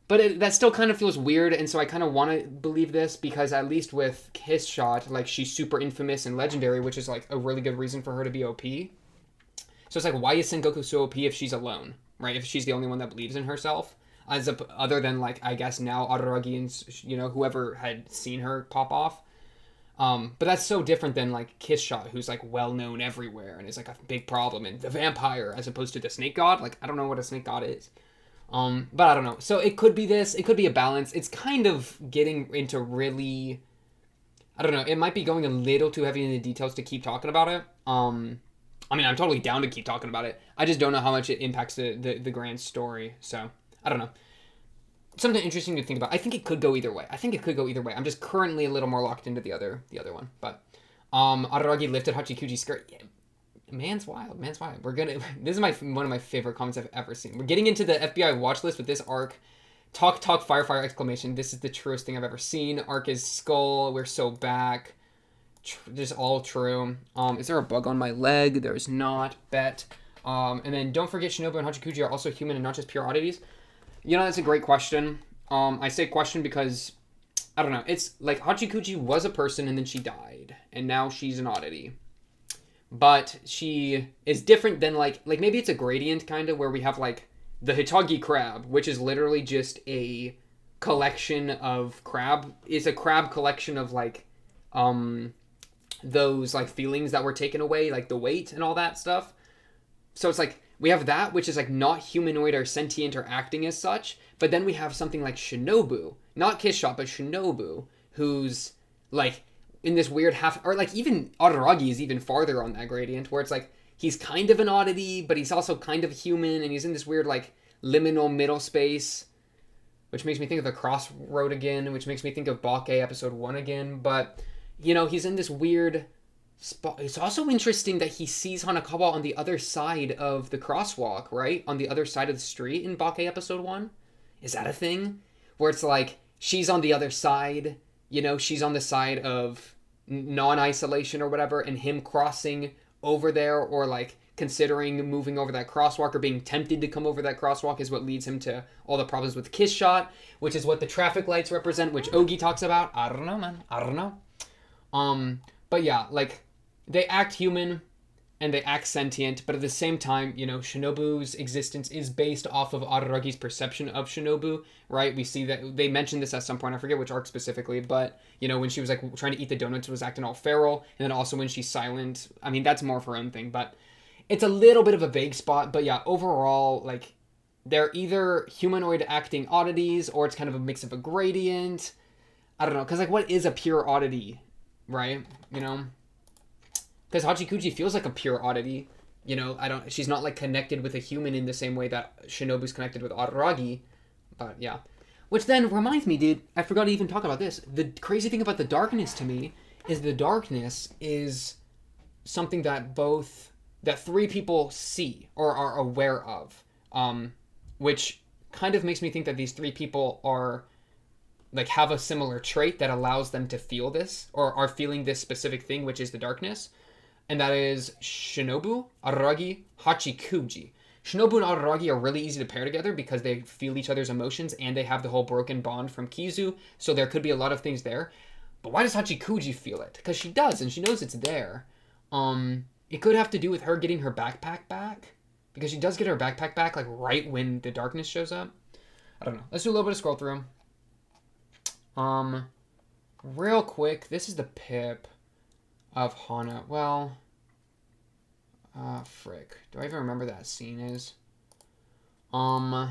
But that still kind of feels weird, and so I kind of want to believe this, because at least with Kiss Shot, like, she's super infamous and legendary, which is like a really good reason for her to be OP. So it's like, why is Sengoku so OP if she's alone, right? If she's the only one that believes in herself, other than, like, I guess now Araragi and, whoever had seen her pop off. But that's so different than, like, Kiss Shot, who's, like, well-known everywhere and is, like, a big problem, and the vampire, as opposed to the snake god. Like, I don't know what a snake god is. But I don't know. So it could be this. It could be a balance. It's kind of getting into really, I don't know. It might be going a little too heavy in the details to keep talking about it. I mean, I'm totally down to keep talking about it. I just don't know how much it impacts the grand story. So I don't know. Something interesting to think about. I think it could go either way. I'm just currently a little more locked into the other one. But Araragi lifted Hachikuji's skirt. Yeah. Man's wild. This is one of my favorite comments I've ever seen. We're getting into the FBI watch list with this arc. Talk, fire, fire, exclamation. This is the truest thing I've ever seen. Arc is skull. We're so back. Just all true. Is there a bug on my leg? There's not. Bet. And then don't forget Shinobu and Hachikuji are also human and not just pure oddities. That's a great question. I say question because, I don't know. It's like Hachikuji was a person and then she died. And now she's an oddity. But she is different than, like maybe it's a gradient kind of, where we have, like, the Hitagi crab, which is literally just a collection of crab. It's a crab collection of, like, those, like, feelings that were taken away, like the weight and all that stuff. So it's like, we have that, which is, like, not humanoid or sentient or acting as such. But then we have something like Shinobu, not Kiss Shot, but Shinobu, who's, like, in this weird half, or like even Araragi is even farther on that gradient, where it's like he's kind of an oddity, but he's also kind of human, and he's in this weird, like, liminal middle space, which makes me think of the Crossroad again, which makes me think of Bake episode 1 again. But he's in this weird spot. It's also interesting that he sees Hanakawa on the other side of the crosswalk, right, on the other side of the street in Bake episode 1. Is that a thing where it's like she's on the other side? She's on the side of non-isolation or whatever, and him crossing over there, or, like, considering moving over that crosswalk, or being tempted to come over that crosswalk, is what leads him to all the problems with Kiss Shot, which is what the traffic lights represent, which Ogi talks about. I don't know, man. I don't know. But yeah, like, they act human and they act sentient, but at the same time, Shinobu's existence is based off of Araragi's perception of Shinobu, right? We see that they mentioned this at some point, I forget which arc specifically, but, when she was, like, trying to eat the donuts, was acting all feral, and then also when she's silent. I mean, that's more of her own thing, but it's a little bit of a vague spot. But yeah, overall, like, they're either humanoid acting oddities or it's kind of a mix of a gradient. I don't know, because like what is a pure oddity, right? You know, because Hachikuji feels like a pure oddity. You know, she's not like connected with a human in the same way that Shinobu's connected with Araragi. But yeah. Which then reminds me, dude, I forgot to even talk about this. The crazy thing about the darkness to me is the darkness is something that three people see or are aware of. Which kind of makes me think that these three people are like have a similar trait that allows them to feel this or are feeling this specific thing, which is the darkness. And that is Shinobu, Araragi, Hachikuji. Shinobu and Araragi are really easy to pair together because they feel each other's emotions and they have the whole broken bond from Kizu, so there could be a lot of things there. But why does Hachikuji feel it? Because she does, and she knows it's there. It could have to do with her getting her backpack back, because she does get her backpack back like right when the darkness shows up. I don't know. Let's do a little bit of scroll through. Real quick, this is the pip of Hana. Well, frick. Do I even remember that scene is? You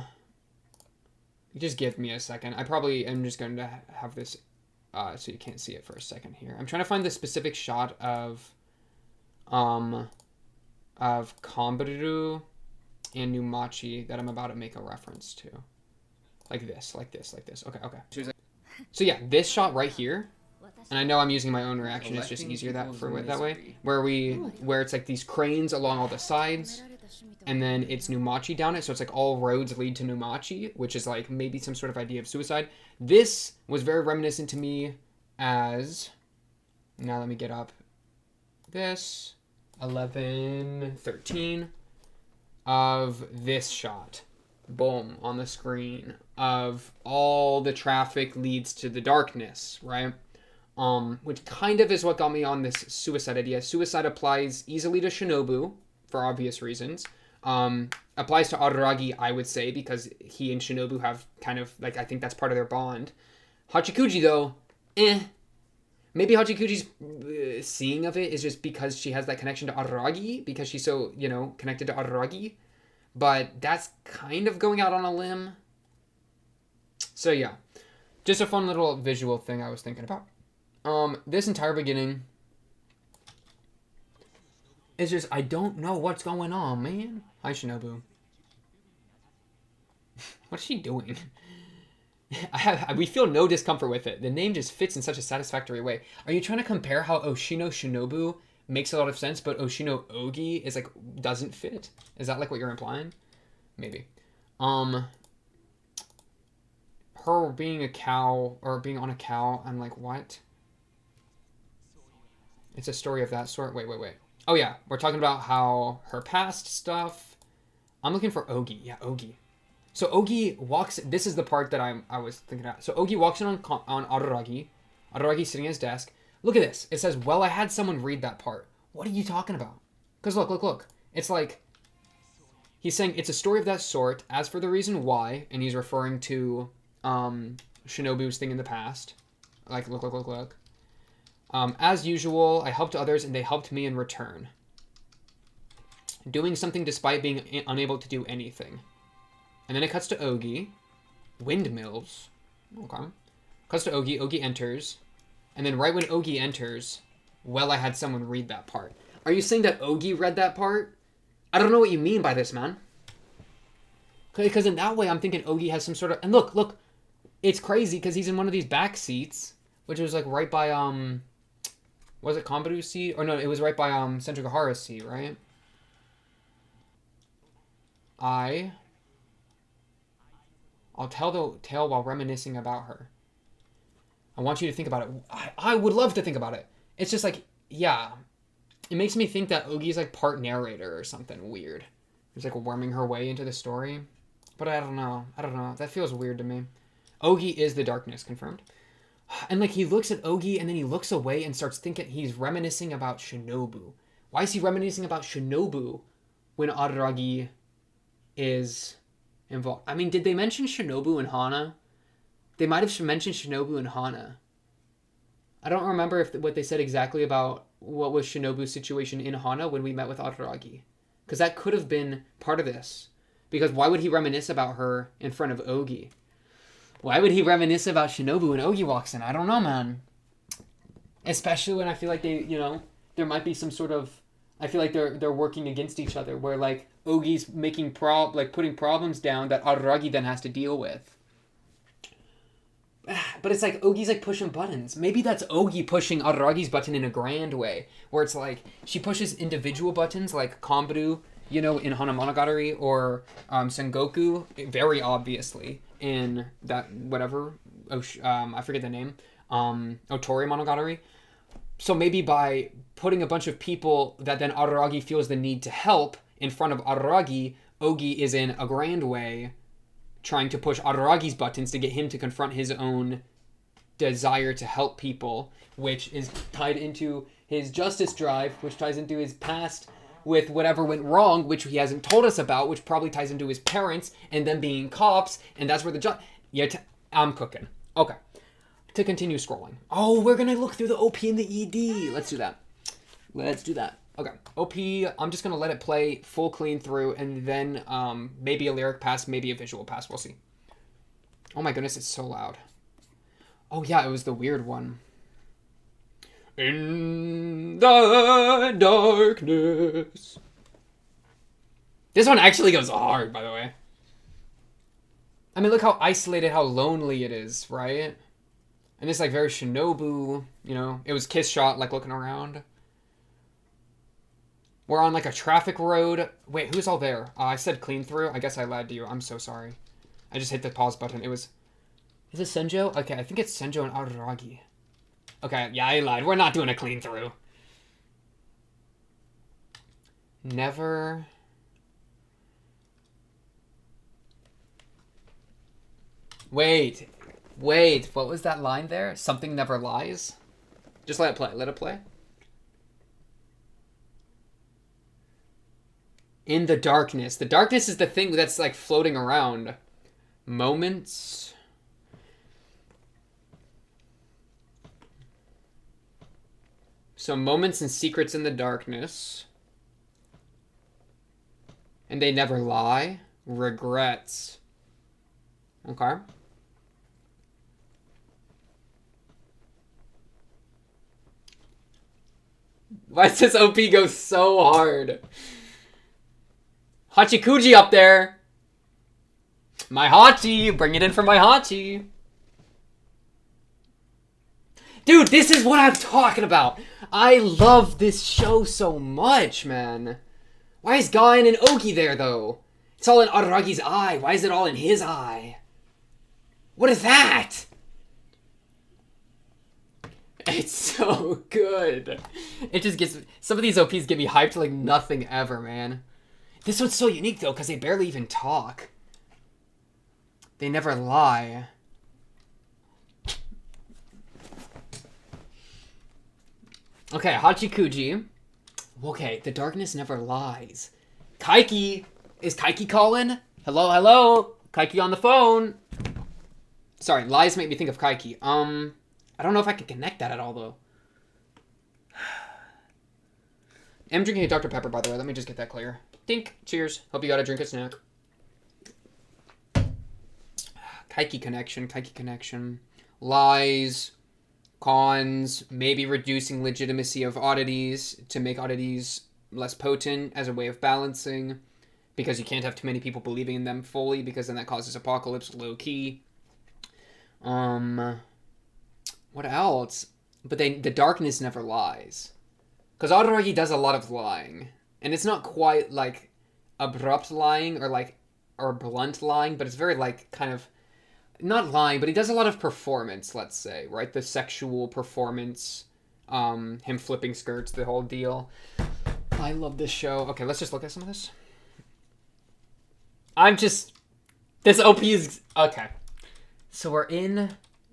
just give me a second. I probably am just going to have this, so you can't see it for a second here. I'm trying to find the specific shot of Kombaru and Numachi that I'm about to make a reference to. Like this. Okay. So yeah, this shot right here, and I know I'm using my own reaction, it's just easier that way, where it's like these cranes along all the sides, and then it's Numachi down it, so it's like all roads lead to Numachi, which is like maybe some sort of idea of suicide. This was very reminiscent to me as, now let me get up this, 11:13 of this shot. Boom, on the screen of all the traffic leads to the darkness, right? Which kind of is what got me on this suicide idea. Suicide applies easily to Shinobu for obvious reasons. Applies to Araragi, I would say, because he and Shinobu have kind of, like, I think that's part of their bond. Hachikuji, though, Maybe Hachikuji's seeing of it is just because she has that connection to Araragi, because she's so, connected to Araragi. But that's kind of going out on a limb. So yeah, just a fun little visual thing I was thinking about. This entire beginning is just, I don't know what's going on, man. Hi, Shinobu. What's she doing? We feel no discomfort with it. The name just fits in such a satisfactory way. Are you trying to compare how Oshino Shinobu makes a lot of sense, but Oshino Ogi is like, doesn't fit? Is that like what you're implying? Maybe. Her being a cow, or being on a cow, I'm like, what? It's a story of that sort. Wait. Oh yeah, we're talking about how her past stuff. I'm looking for Ogi. Yeah, Ogi. So Ogi walks, this is the part that I was thinking about. So Ogi walks in on Araragi. Araragi's sitting at his desk. Look at this. It says, well, I had someone read that part. What are you talking about? Because look. It's like, he's saying it's a story of that sort. As for the reason why, and he's referring to Shinobu's thing in the past. Like, look. As usual, I helped others and they helped me in return. Doing something despite being unable to do anything. And then it cuts to Ogi. Windmills. Okay. Cuts to Ogi. Ogi enters. And then right when Ogi enters, well, I had someone read that part. Are you saying that Ogi read that part? I don't know what you mean by this, man. Because in that way, I'm thinking Ogi has some sort of... And look. It's crazy because he's in one of these back seats, which was like right by, was it Kombaru's seat? Or no, it was right by, Senjugahara's seat, right? I'll tell the tale while reminiscing about her. I want you to think about it. I would love to think about it. It's just like, yeah. It makes me think that Ogi's like part narrator or something weird. It's like worming her way into the story. But I don't know. That feels weird to me. Ogi is the darkness, confirmed. And like he looks at Ogi and then he looks away and starts thinking he's reminiscing about Shinobu. Why is he reminiscing about Shinobu when Araragi is involved? I mean, did they mention Shinobu and Hana? They might have mentioned Shinobu and Hana. I don't remember what they said exactly about what was Shinobu's situation in Hana when we met with Araragi. Because that could have been part of this. Because why would he reminisce about her in front of Ogi? Why would he reminisce about Shinobu when Ogi walks in? I don't know, man. Especially when I feel like they, there might be some sort of... I feel like they're working against each other, where, like, Ogi's making putting problems down that Araragi then has to deal with. But it's like, Ogi's, like, pushing buttons. Maybe that's Ogi pushing Araragi's button in a grand way, where it's like, she pushes individual buttons, like Kombaru, in Onimonogatari, or Sengoku, very obviously, in that, whatever, I forget the name, Otori Monogatari. So maybe by putting a bunch of people that then Araragi feels the need to help in front of Araragi, Ogi is in a grand way trying to push Araragi's buttons to get him to confront his own desire to help people, which is tied into his justice drive, which ties into his past with whatever went wrong, which he hasn't told us about, which probably ties into his parents and them being cops, and that's where I'm cooking. Okay. To continue scrolling. Oh, we're going to look through the OP and the ED. Let's do that. Okay. OP, I'm just going to let it play full clean through, and then maybe a lyric pass, maybe a visual pass. We'll see. Oh my goodness, it's so loud. Oh yeah, it was the weird one. In the darkness. This one actually goes hard, by the way. I mean, look how isolated, how lonely it is, right? And it's like very Shinobu, It was kiss shot, like looking around. We're on like a traffic road. Wait, who's all there? I said clean through. I guess I lied to you. I'm so sorry. I just hit the pause button. Is it Senjo? Okay, I think it's Senjo and Araragi. Okay, yeah, I lied. We're not doing a clean through. Never... Wait, what was that line there? Something never lies? Just let it play. In the darkness. The darkness is the thing that's like floating around. Moments. So moments and secrets in the darkness. And they never lie. Regrets. Okay. Why does this OP go so hard? Hachikuji up there. My Hachi. Bring it in for my Hachi. Dude, this is what I'm talking about. I love this show so much, man. Why is Gain and Oki there, though? It's all in Araragi's eye. Why is it all in his eye? What is that? It's so good. It just gets... Some of these OPs get me hyped like nothing ever, man. This one's so unique, though, because they barely even talk. They never lie. Okay, Hachikuji. Okay, the darkness never lies. Kaiki! Is Kaiki calling? Hello, hello? Kaiki on the phone. Sorry, lies make me think of Kaiki. I don't know if I can connect that at all, though. I'm drinking a Dr. Pepper, by the way. Let me just get that clear. Dink. Cheers. Hope you got a drink, a snack. Kaiki connection. Lies. Cons. Maybe reducing legitimacy of oddities to make oddities less potent as a way of balancing. Because you can't have too many people believing in them fully, because then that causes apocalypse low-key. What else? But the darkness never lies. Because Araragi does a lot of lying. And it's not quite, like, abrupt lying or blunt lying, but it's very, like, kind of... Not lying, but he does a lot of performance, let's say, right? The sexual performance, him flipping skirts, the whole deal. I love this show. Okay, let's just look at some of this. This OP is... Okay. So we're in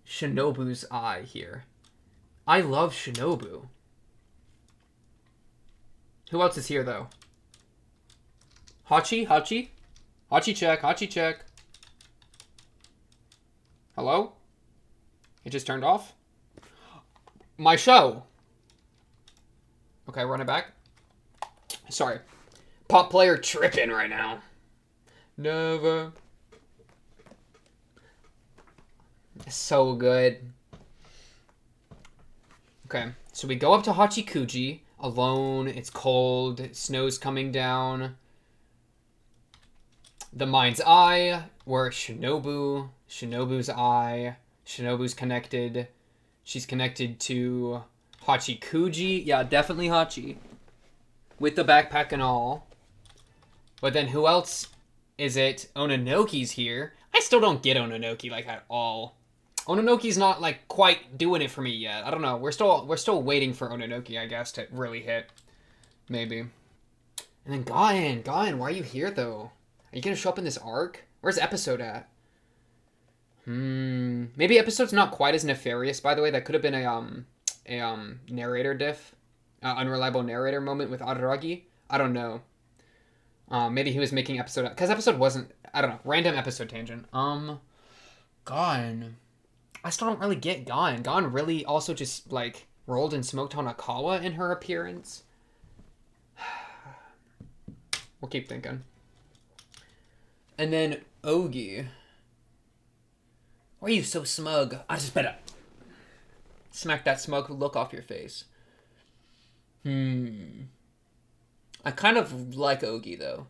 Shinobu's eye here. I love Shinobu. Who else is here, though? Hachi? Hachi check. Hello? It just turned off? My show! Okay, run it back. Sorry. Pop player tripping right now. Never. So good. Okay, so we go up to Hachikuji alone. It's cold. Snow's coming down. The mind's eye, where Shinobu's eye. Shinobu's connected. She's connected to Hachikuji. Yeah, definitely Hachi. With the backpack and all. But then who else is it? Ononoki's here. I still don't get Ononoki, like, at all. Ononoki's not, like, quite doing it for me yet. I don't know. We're still waiting for Ononoki, I guess, to really hit. Maybe. And then Gaen, why are you here, though? Are you gonna show up in this arc? Where's episode at? Maybe episode's not quite as nefarious, by the way. That could have been a narrator diff. Unreliable narrator moment with Araragi. I don't know. Maybe he was making episode... Because episode wasn't... I don't know. Random episode tangent. Gaen. I still don't really get Gaen. Gaen really also just, like, rolled and smoked Hanakawa in her appearance. We'll keep thinking. And then Ogi. Why are you so smug? I just better smack that smug look off your face. I kind of like Ogi, though.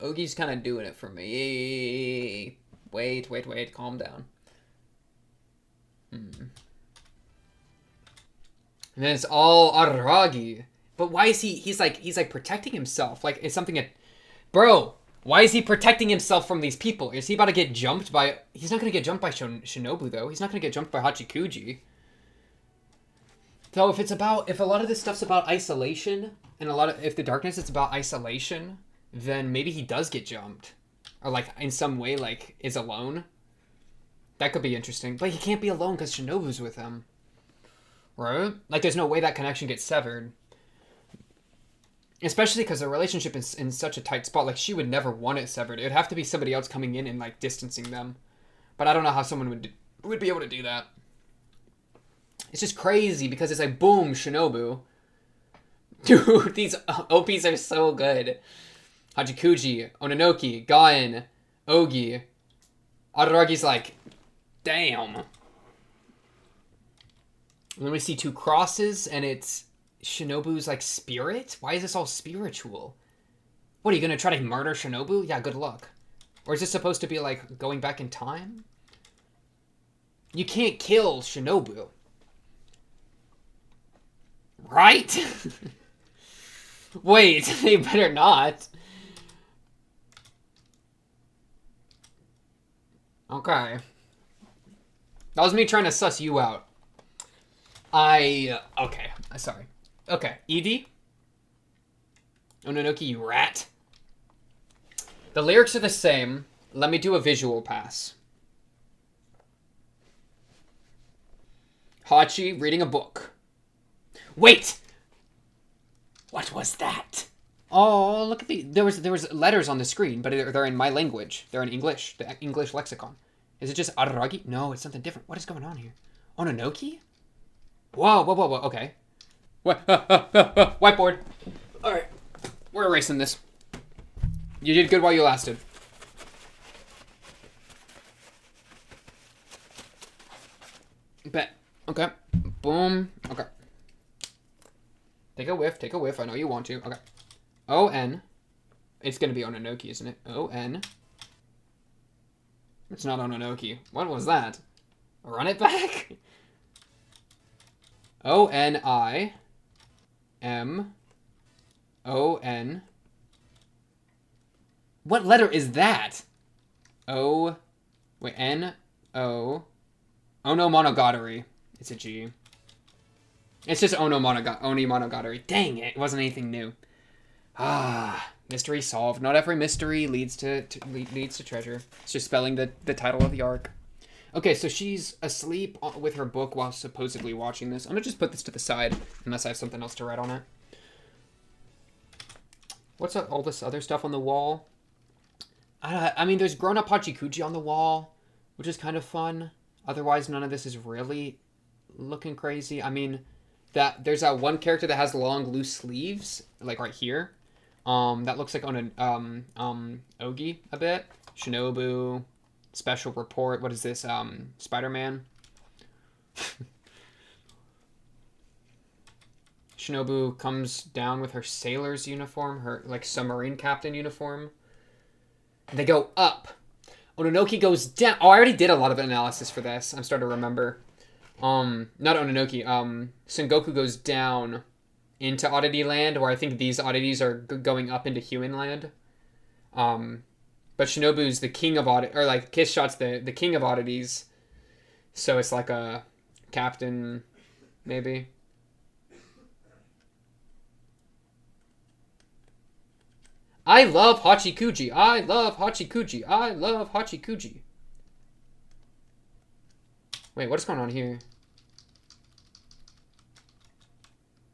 Ogi's kind of doing it for me. Wait. Calm down. And then it's all Araragi. But why is he's like protecting himself? Like, it's something that... Bro, why is he protecting himself from these people? Is he about to get jumped by... He's not going to get jumped by Shinobu, though. He's not going to get jumped by Hachikuji. So if a lot of this stuff's about isolation, and if the darkness is about isolation, then maybe he does get jumped. Or, like, in some way, like, is alone. That could be interesting. But he can't be alone because Shinobu's with him. Right? Like, there's no way that connection gets severed. Especially because the relationship is in such a tight spot. Like, she would never want it severed. It would have to be somebody else coming in and, like, distancing them. But I don't know how someone would be able to do that. It's just crazy because it's like, boom, Shinobu. Dude, these OPs are so good. Hachikuji, Ononoki, Gaen, Ogi. Araragi's like, damn. And then we see two crosses, and it's Shinobu's, like, spirit? Why is this all spiritual? What, are you gonna try to murder Shinobu? Yeah, good luck. Or is this supposed to be, like, going back in time? You can't kill Shinobu. Right? Wait, they better not. Okay. That was me trying to suss you out. Okay. Sorry. Okay. Edie? Ononoki, you rat. The lyrics are the same. Let me do a visual pass. Hachi reading a book. Wait! What was that? Oh, look at there was letters on the screen, but they're in my language. They're in English, the English lexicon. Is it just Araragi? No, it's something different. What is going on here? Ononoki? Whoa, okay. What? Whiteboard. Alright. We're erasing this. You did good while you lasted. Bet. Okay. Boom. Okay. Take a whiff. I know you want to. Okay. O-N. It's gonna be Ononoki, isn't it? O-N. It's not Ononoki. What was that? Run it back? O-N-I-M-O-N. What letter is that? N-O. Onimonogatari. It's a G. It's just Onimonogatari. Dang it. It wasn't anything new. Mystery solved. Not every mystery leads to treasure. It's just spelling the title of the arc. Okay, so she's asleep with her book while supposedly watching this. I'm gonna just put this to the side, unless I have something else to write on it. What's all this other stuff on the wall? I mean, there's grown-up Hachikuji on the wall, which is kind of fun. Otherwise, none of this is really looking crazy. I mean, there's that one character that has long, loose sleeves, like right here. That looks like on an Ogi a bit. Shinobu, special report. What is this? Spider-Man. Shinobu comes down with her sailor's uniform, her like submarine captain uniform. They go up. Ononoki goes down. Oh, I already did a lot of analysis for this. I'm starting to remember. Not Ononoki. Sengoku goes down into Oddity Land, where I think these oddities are going up into Human Land. But Shinobu's the king of oddity, or like Kiss Shot's the king of oddities. So it's like a captain, maybe. I love Hachikuji. I love Hachikuji. I love Hachikuji. Wait, what's going on here?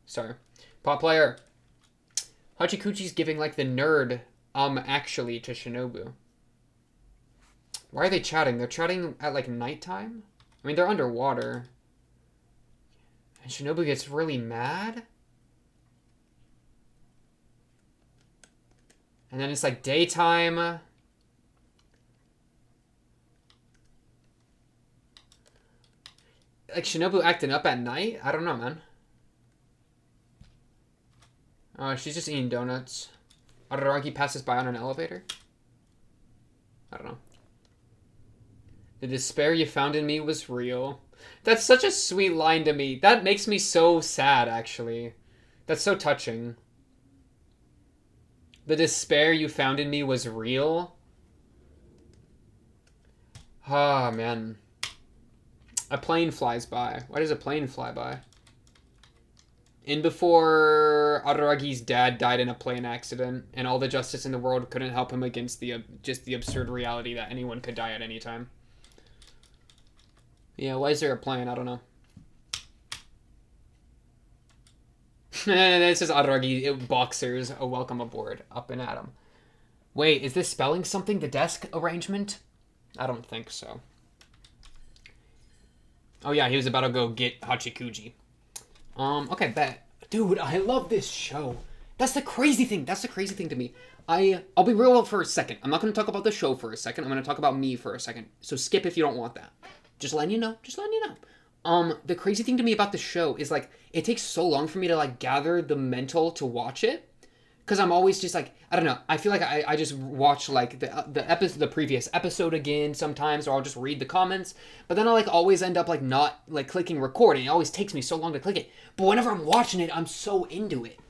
Sorry. Pop player. Hachikuji's giving like the nerd, actually to Shinobu. Why are they chatting? They're chatting at like nighttime? I mean, they're underwater. And Shinobu gets really mad? And then it's like daytime. Like Shinobu acting up at night? I don't know, man. Oh, she's just eating donuts. Araragi passes by on an elevator? I don't know. The despair you found in me was real. That's such a sweet line to me. That makes me so sad, actually. That's so touching. The despair you found in me was real. Ah, oh, man. A plane flies by. Why does a plane fly by? In before Araragi's dad died in a plane accident, and all the justice in the world couldn't help him against the just the absurd reality that anyone could die at any time. Yeah, why is there a plane? I don't know. This is Araragi boxers. A welcome aboard. Up and at 'em. Wait, is this spelling something? The desk arrangement? I don't think so. Oh yeah, he was about to go get Hachikuji. Okay, bet. Dude, I love this show. That's the crazy thing. That's the crazy thing to me. I'll be real for a second. I'm not going to talk about the show for a second. I'm going to talk about me for a second. So skip if you don't want that. Just letting you know. Just letting you know. The crazy thing to me about the show is, like, it takes so long for me to, like, gather the mental to watch it. Because I'm always just, like, I don't know. I feel like I just watch, like, the previous episode again sometimes, or I'll just read the comments. But then I'll, like, always end up, like, not, like, clicking record. And it always takes me so long to click it. But whenever I'm watching it, I'm so into it.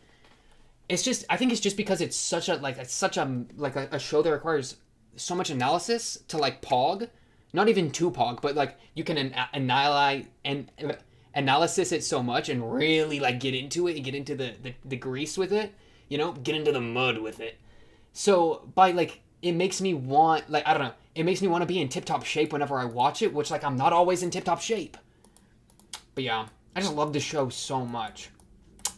It's just, I think it's just because it's such a, like, a show that requires so much analysis to, like, pog. Not even to pog, but, like, you can analysis it so much and really, like, get into it and get into the grease with it. You know, get into the mud with it. So, by, like, it makes me want, like, I don't know, it makes me want to be in tip-top shape whenever I watch it, which, like, I'm not always in tip-top shape. But yeah, I just love the show so much.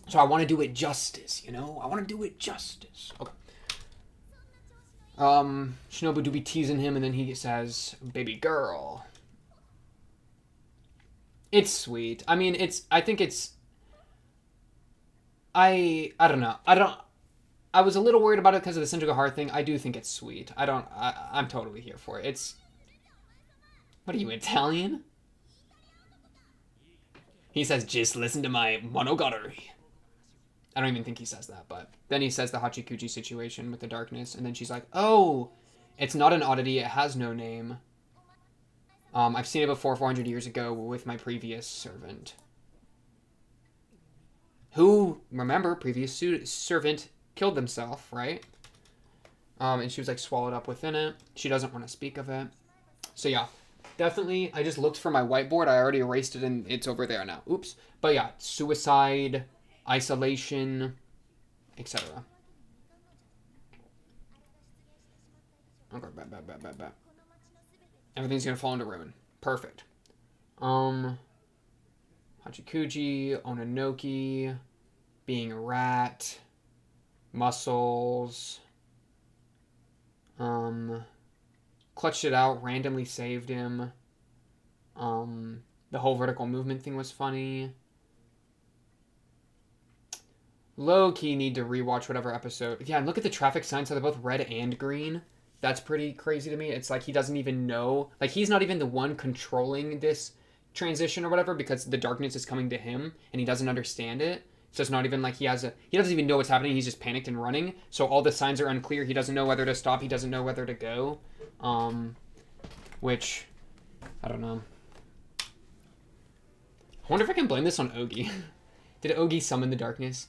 So I want to do it justice, you know? I want to do it justice. Okay. Shinobu do be teasing him, and then he says, baby girl. It's sweet. I mean, I think it's, I don't know. I was a little worried about it because of the Senjuga Heart thing. I do think it's sweet. I'm totally here for it. It's, what are you, Italian? He says, just listen to my monogatari. I don't even think he says that, but then he says the Hachikuji situation with the darkness, and then she's like, oh, it's not an oddity. It has no name. I've seen it before 400 years ago with my previous servant. Who, remember, previous servant killed himself, right? And she was, like, swallowed up within it. She doesn't want to speak of it. So, yeah, definitely, I just looked for my whiteboard. I already erased it, and it's over there now. Oops. But, yeah, suicide, isolation, etc. Okay, bad. Everything's gonna fall into ruin. Perfect. Hachikuji, Ononoki, being a rat, muscles, clutched it out, randomly saved him. The whole vertical movement thing was funny. Low-key need to rewatch whatever episode. Yeah, and look at the traffic signs. So they're both red and green. That's pretty crazy to me. It's like he doesn't even know. Like, he's not even the one controlling this transition or whatever because the darkness is coming to him and he doesn't understand it. So it's not even like he doesn't even know what's happening. He's just panicked and running. So all the signs are unclear. He doesn't know whether to stop. He doesn't know whether to go. Which, I don't know. I wonder if I can blame this on Ogi. Did Ogi summon the darkness?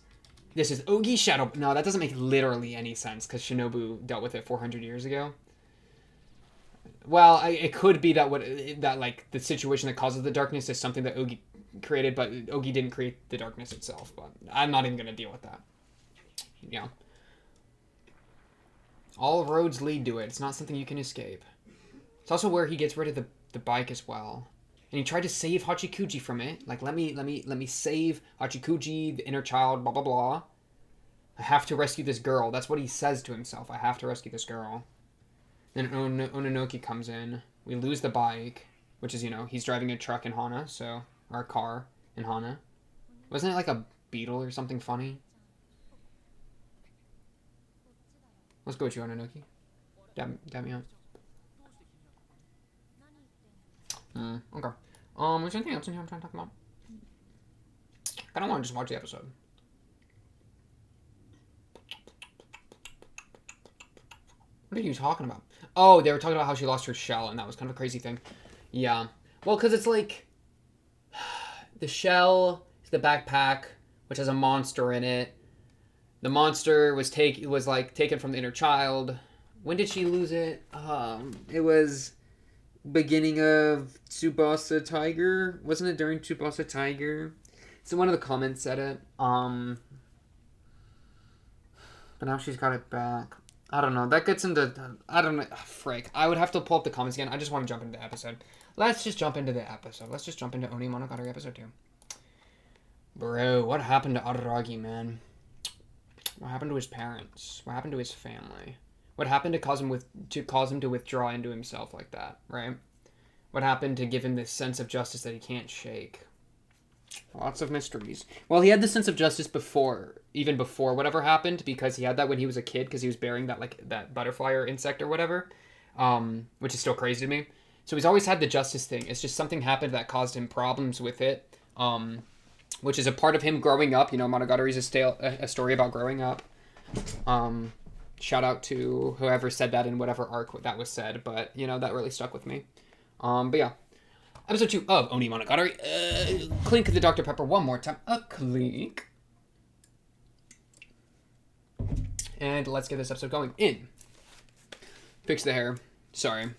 This is Ogi's shadow. No, that doesn't make literally any sense because Shinobu dealt with it 400 years ago. Well, it could be that like the situation that causes the darkness is something that Ogi created, but Ogi didn't create the darkness itself. But I'm not even gonna deal with that. Yeah. All roads lead to it. It's not something you can escape. It's also where he gets rid of the bike as well. And he tried to save Hachikuji from it. Like, let me save Hachikuji, the inner child, blah, blah, blah. I have to rescue this girl. That's what he says to himself. I have to rescue this girl. Then Ononoki comes in. We lose the bike, which is, he's driving a truck in Hana, so, or a car in Hana. Wasn't it like a beetle or something funny? Let's go with you, Ononoki. Dab me up. Okay. Is there anything else in here I'm trying to talk about? I don't want to just watch the episode. What are you talking about? Oh, they were talking about how she lost her shell, and that was kind of a crazy thing. Yeah. Well, because it's like... The shell is the backpack, which has a monster in it. The monster was taken from the inner child. When did she lose it? It was... beginning of Tsubasa Tiger. Wasn't it during Tsubasa Tiger? So one of the comments said it. But now she's got it back. I don't know. That gets into... I don't know. Frick. I would have to pull up the comments again. I just want to jump into the episode. Let's just jump into the episode. Let's just jump into Onimonogatari episode 2. Bro, what happened to Araragi, man? What happened to his parents? What happened to his family? What happened to cause him to withdraw into himself like that, right? What happened to give him this sense of justice that he can't shake? Lots of mysteries. Well, he had the sense of justice even before whatever happened, because he had that when he was a kid, because he was bearing that butterfly or insect or whatever, which is still crazy to me. So he's always had the justice thing. It's just something happened that caused him problems with it, which is a part of him growing up. Monogatari is a story about growing up. Shout out to whoever said that in whatever arc that was said, but, that really stuck with me. But yeah. Episode 2 of Onimonogatari. Clink the Dr. Pepper one more time. A clink. And let's get this episode going. In. Fix the hair. Sorry.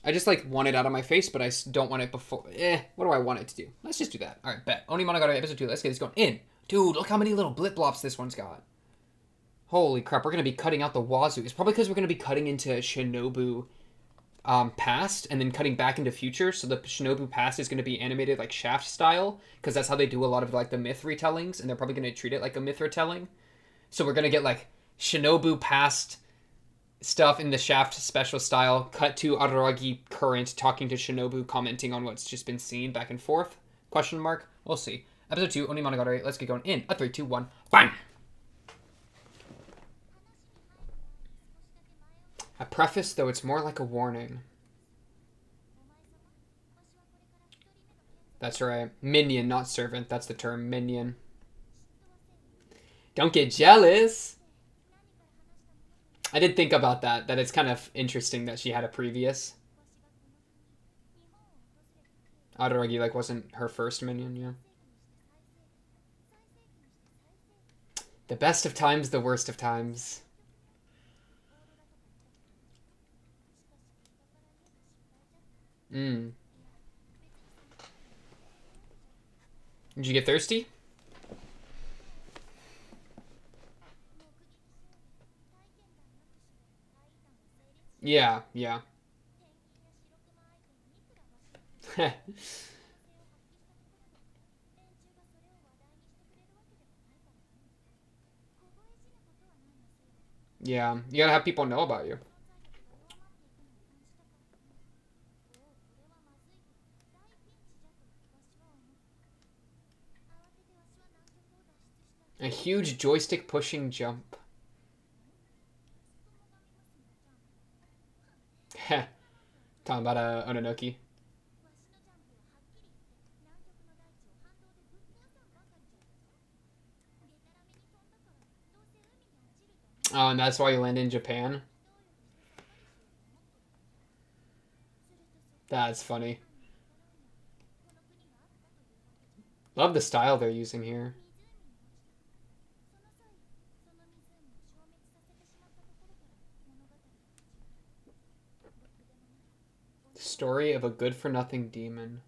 I just, want it out of my face, but I don't want it before. What do I want it to do? Let's just do that. Alright, bet. Onimonogatari episode 2. Let's get this going. In. Dude, look how many little blip blops this one's got. Holy crap, we're going to be cutting out the wazoo. It's probably because we're going to be cutting into Shinobu past and then cutting back into future. So the Shinobu past is going to be animated like Shaft style, because that's how they do a lot of the myth retellings, and they're probably going to treat it like a myth retelling. So we're going to get Shinobu past stuff in the Shaft special style, cut to Araragi current talking to Shinobu, commenting on what's just been seen back and forth. Question mark? We'll see. Episode 2, Onimonogatari. Let's get going in. 3, 2, 1. Bang! A preface, though it's more like a warning. That's right. Minion, not servant. That's the term. Minion. Don't get jealous. I did think about that. That it's kind of interesting that she had a previous. Araragi, wasn't her first minion, yeah. The best of times, the worst of times. Did you get thirsty? Yeah. Yeah, you gotta have people know about you. huge joystick pushing jump. Heh. Talking about Ononoki. Oh, and that's why you land in Japan? That's funny. Love the style they're using here. Story of a good-for-nothing demon.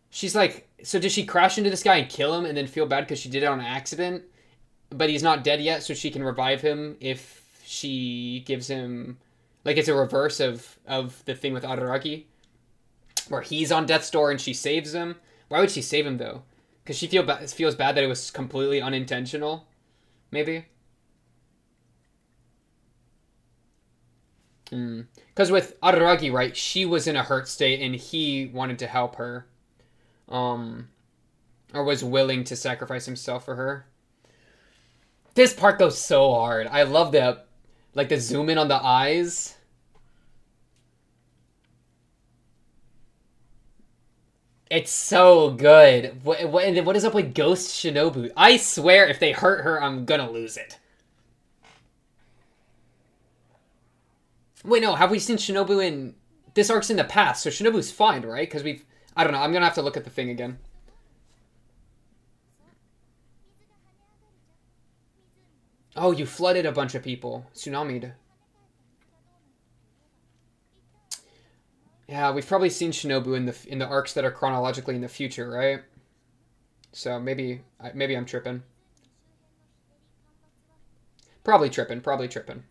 She's like, so does she crash into this guy and kill him and then feel bad because she did it on accident? But he's not dead yet, so she can revive him if she gives him... Like, it's a reverse of the thing with Araragi, where he's on death's door and she saves him. Why would she save him, though? Because she feels bad that it was completely unintentional, maybe? Because with Araragi, right, she was in a hurt state and he wanted to help her. Or was willing to sacrifice himself for her. This part goes so hard. I love the zoom in on the eyes. It's so good. What is up with Ghost Shinobu? I swear if they hurt her, I'm gonna lose it. Wait, no, have we seen Shinobu in... This arc's in the past, so Shinobu's fine, right? Because we've... I don't know, I'm gonna have to look at the thing again. Oh, you flooded a bunch of people. Tsunami'd. Yeah, we've probably seen Shinobu in the arcs that are chronologically in the future, right? So maybe I'm tripping. Probably tripping.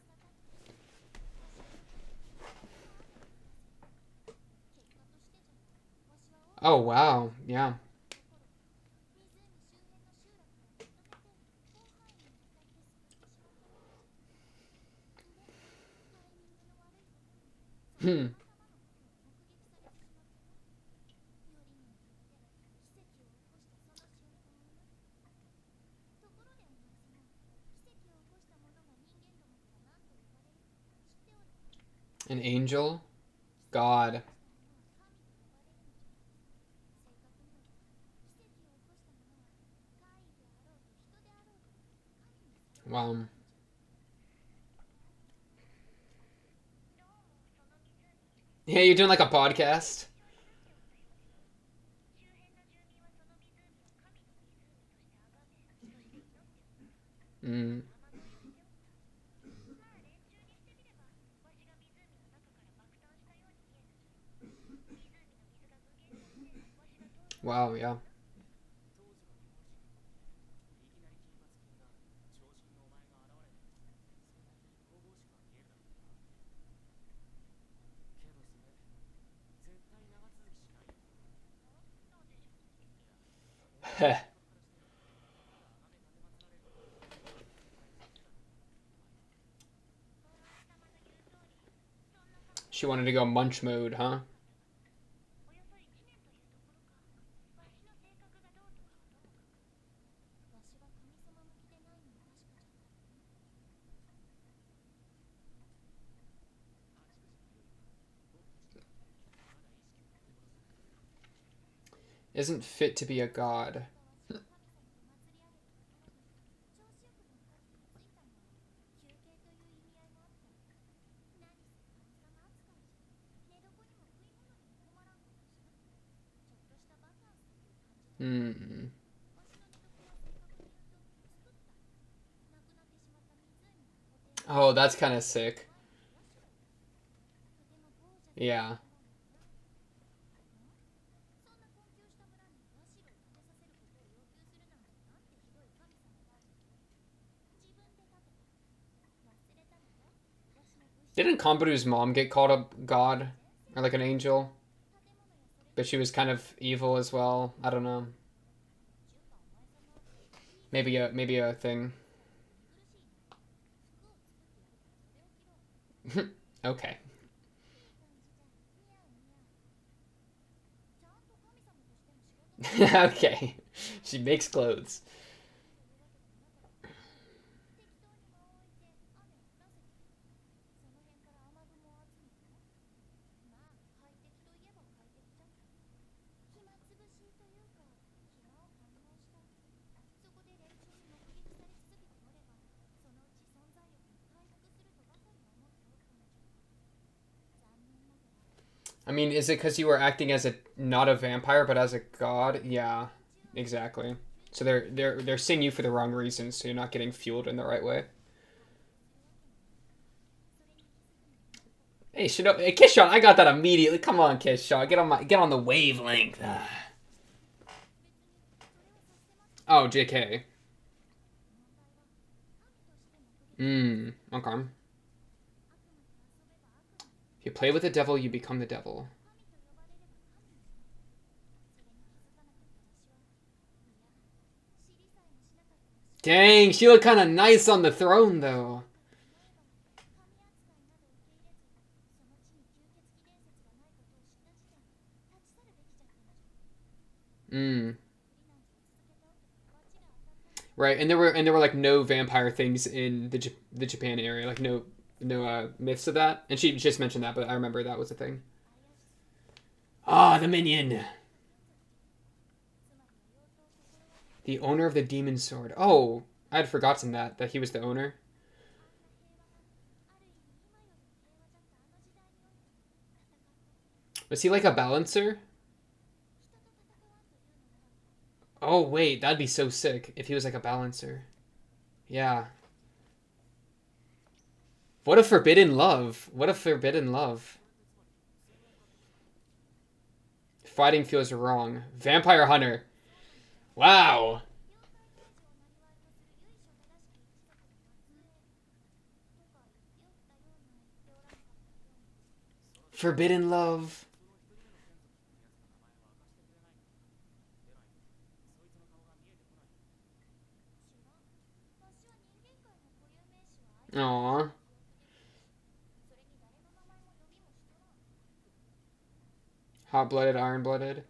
Oh, wow. Yeah. An angel? God. Wow. Yeah, you're doing like a podcast? Mm. Wow, yeah. Heh. She wanted to go munch mode, huh? Isn't fit to be a god. Hmm. Oh, that's kind of sick. Yeah. Didn't Kamburu's mom get called a god? Or like an angel? But she was kind of evil as well. I don't know. Maybe a thing. Okay. Okay. She makes clothes. I mean, is it because you were acting as a not a vampire but as a god? Yeah, exactly. So they're seeing you for the wrong reasons, so you're not getting fueled in the right way. Hey, Shinobu, hey, Kishon, I got that immediately. Come on, Kishon, get on the wavelength. Oh, JK. Okay. If you play with the devil, you become the devil. Dang, she looked kind of nice on the throne, though. Hmm. Right, and there were like no vampire things in the Japan area, like no myths of that. And she just mentioned that, but I remember that was a thing. Ah, the minion, the owner of the demon sword. Oh, I had forgotten that he was the owner. Was he like a balancer? Oh wait, that'd be so sick if he was like a balancer. Yeah. What a forbidden love. What a forbidden love. Fighting feels wrong. Vampire hunter. Wow. Forbidden love. Aw. Hot blooded, iron blooded.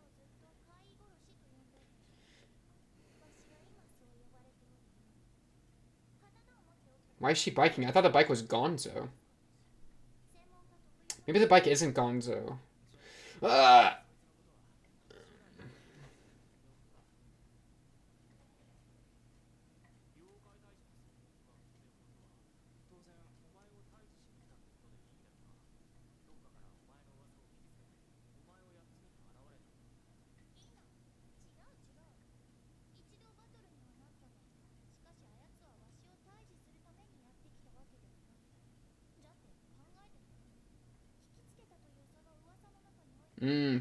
Why is she biking? I thought the bike was Gonzo. Maybe the bike isn't Gonzo. Ah!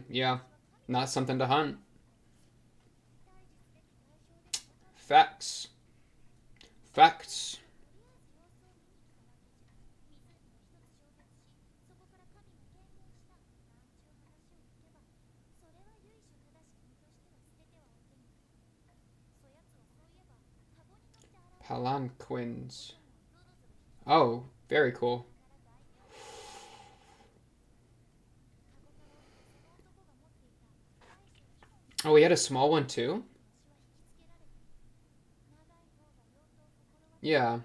Yeah. Not something to hunt. Facts. Facts. Palanquins. Oh, very cool. Oh, we had a small one too? Yeah.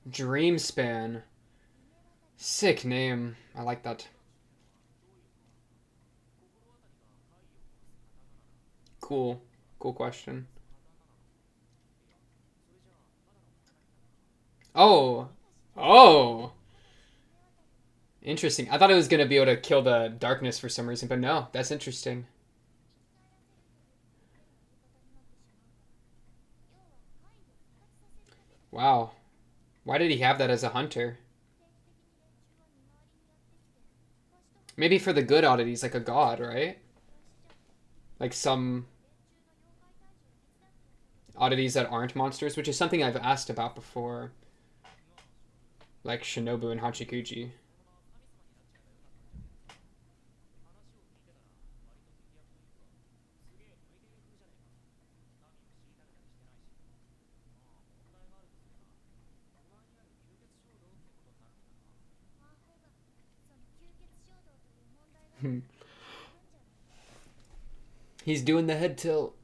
Dreamspan. Sick name. I like that. Cool. Cool question. Oh. Oh. Interesting. I thought it was going to be able to kill the darkness for some reason, but no. That's interesting. Wow. Why did he have that as a hunter? Maybe for the good oddities, like a god, right? Like some oddities that aren't monsters, which is something I've asked about before, like Shinobu and Hachikuji. He's doing the head tilt.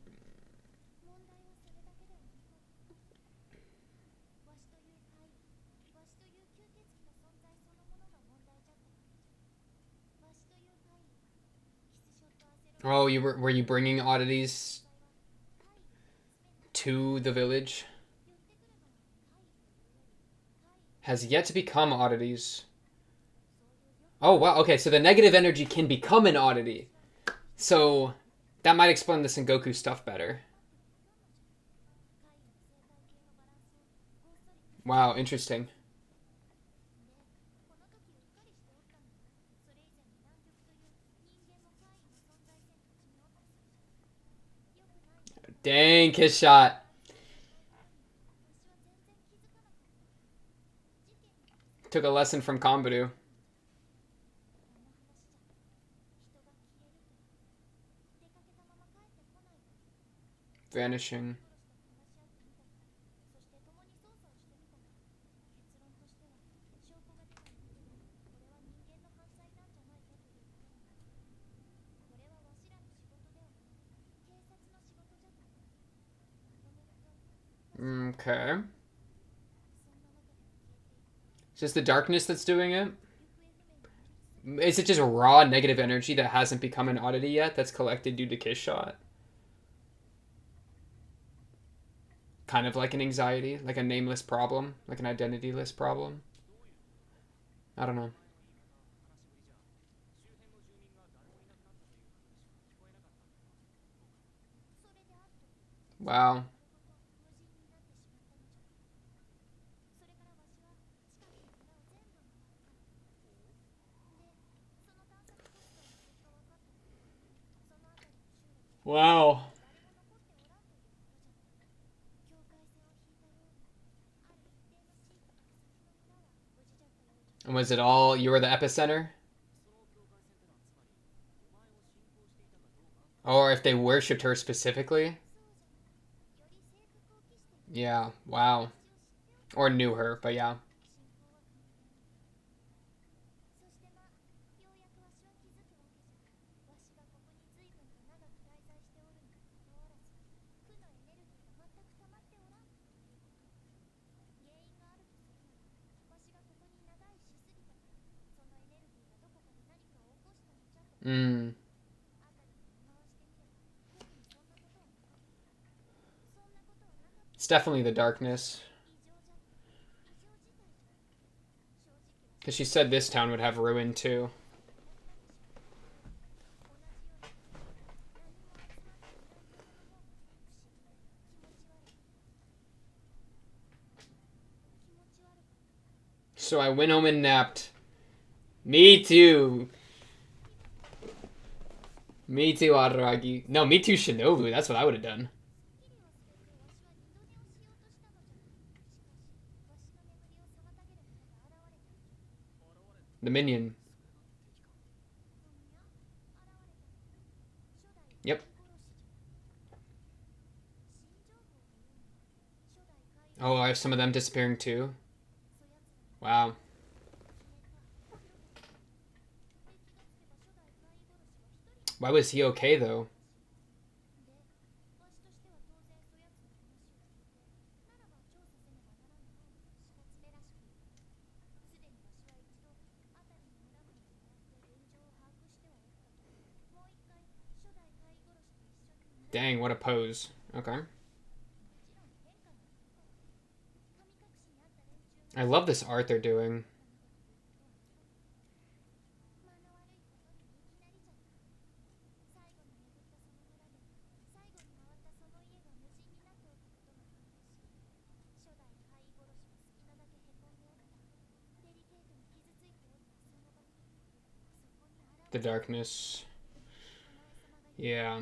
Oh, were you bringing oddities to the village? Has yet to become oddities. Oh, wow. Okay, so the negative energy can become an oddity. So that might explain the Sengoku stuff better. Wow, interesting. Dang, kiss shot. Took a lesson from Kambudu. Vanishing. Okay. Is this the darkness that's doing it? Is it just raw negative energy that hasn't become an oddity yet that's collected due to kiss shot? Kind of like an anxiety, like a nameless problem, like an identityless problem. I don't know. Wow. Wow. And was it all you were the epicenter? Or if they worshipped her specifically? Yeah, wow. Or knew her, but yeah. Mm. It's definitely the darkness. Because she said this town would have ruin too. So I went home and napped. Me too. Me too, Araragi. No, me too, Shinobu. That's what I would have done. The minion. Yep. Oh, I have some of them disappearing too. Wow. Why was he okay though? Dang, what a pose. Okay. I love this art they're doing. The darkness. Yeah.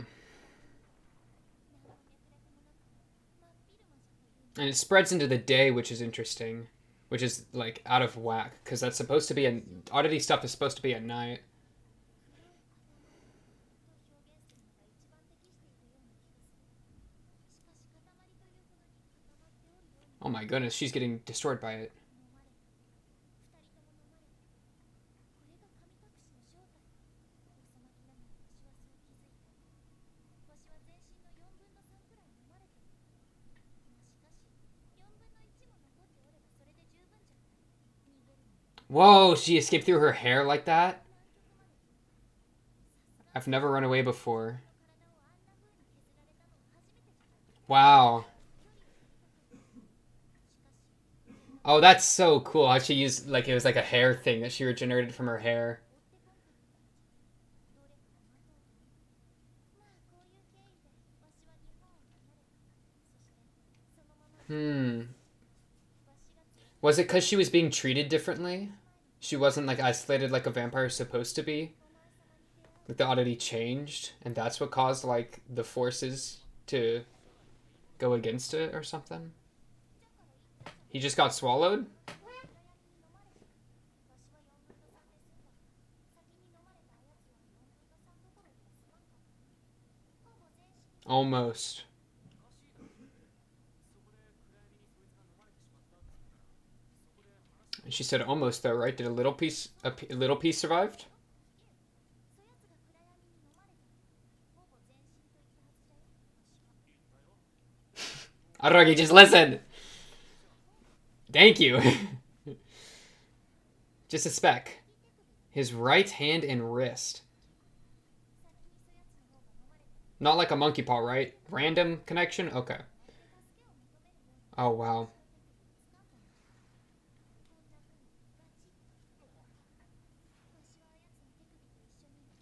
And it spreads into the day, which is interesting. Which is, like, out of whack. Because that's supposed to be... Oddity stuff is supposed to be at night. Oh my goodness, she's getting destroyed by it. Whoa, she escaped through her hair like that? I've never run away before. Wow. Oh, that's so cool. How she used, like, it was like a hair thing that she regenerated from her hair. Hmm. Was it because she was being treated differently? She wasn't, like, isolated like a vampire is supposed to be? Like, the oddity changed, and that's what caused, like, the forces to go against it or something? He just got swallowed? Almost. She said almost though, right? Did a little piece survived? Araragi, just listen. Thank you. Just a speck. His right hand and wrist. Not like a monkey paw, right? Random connection? Okay. Oh, wow.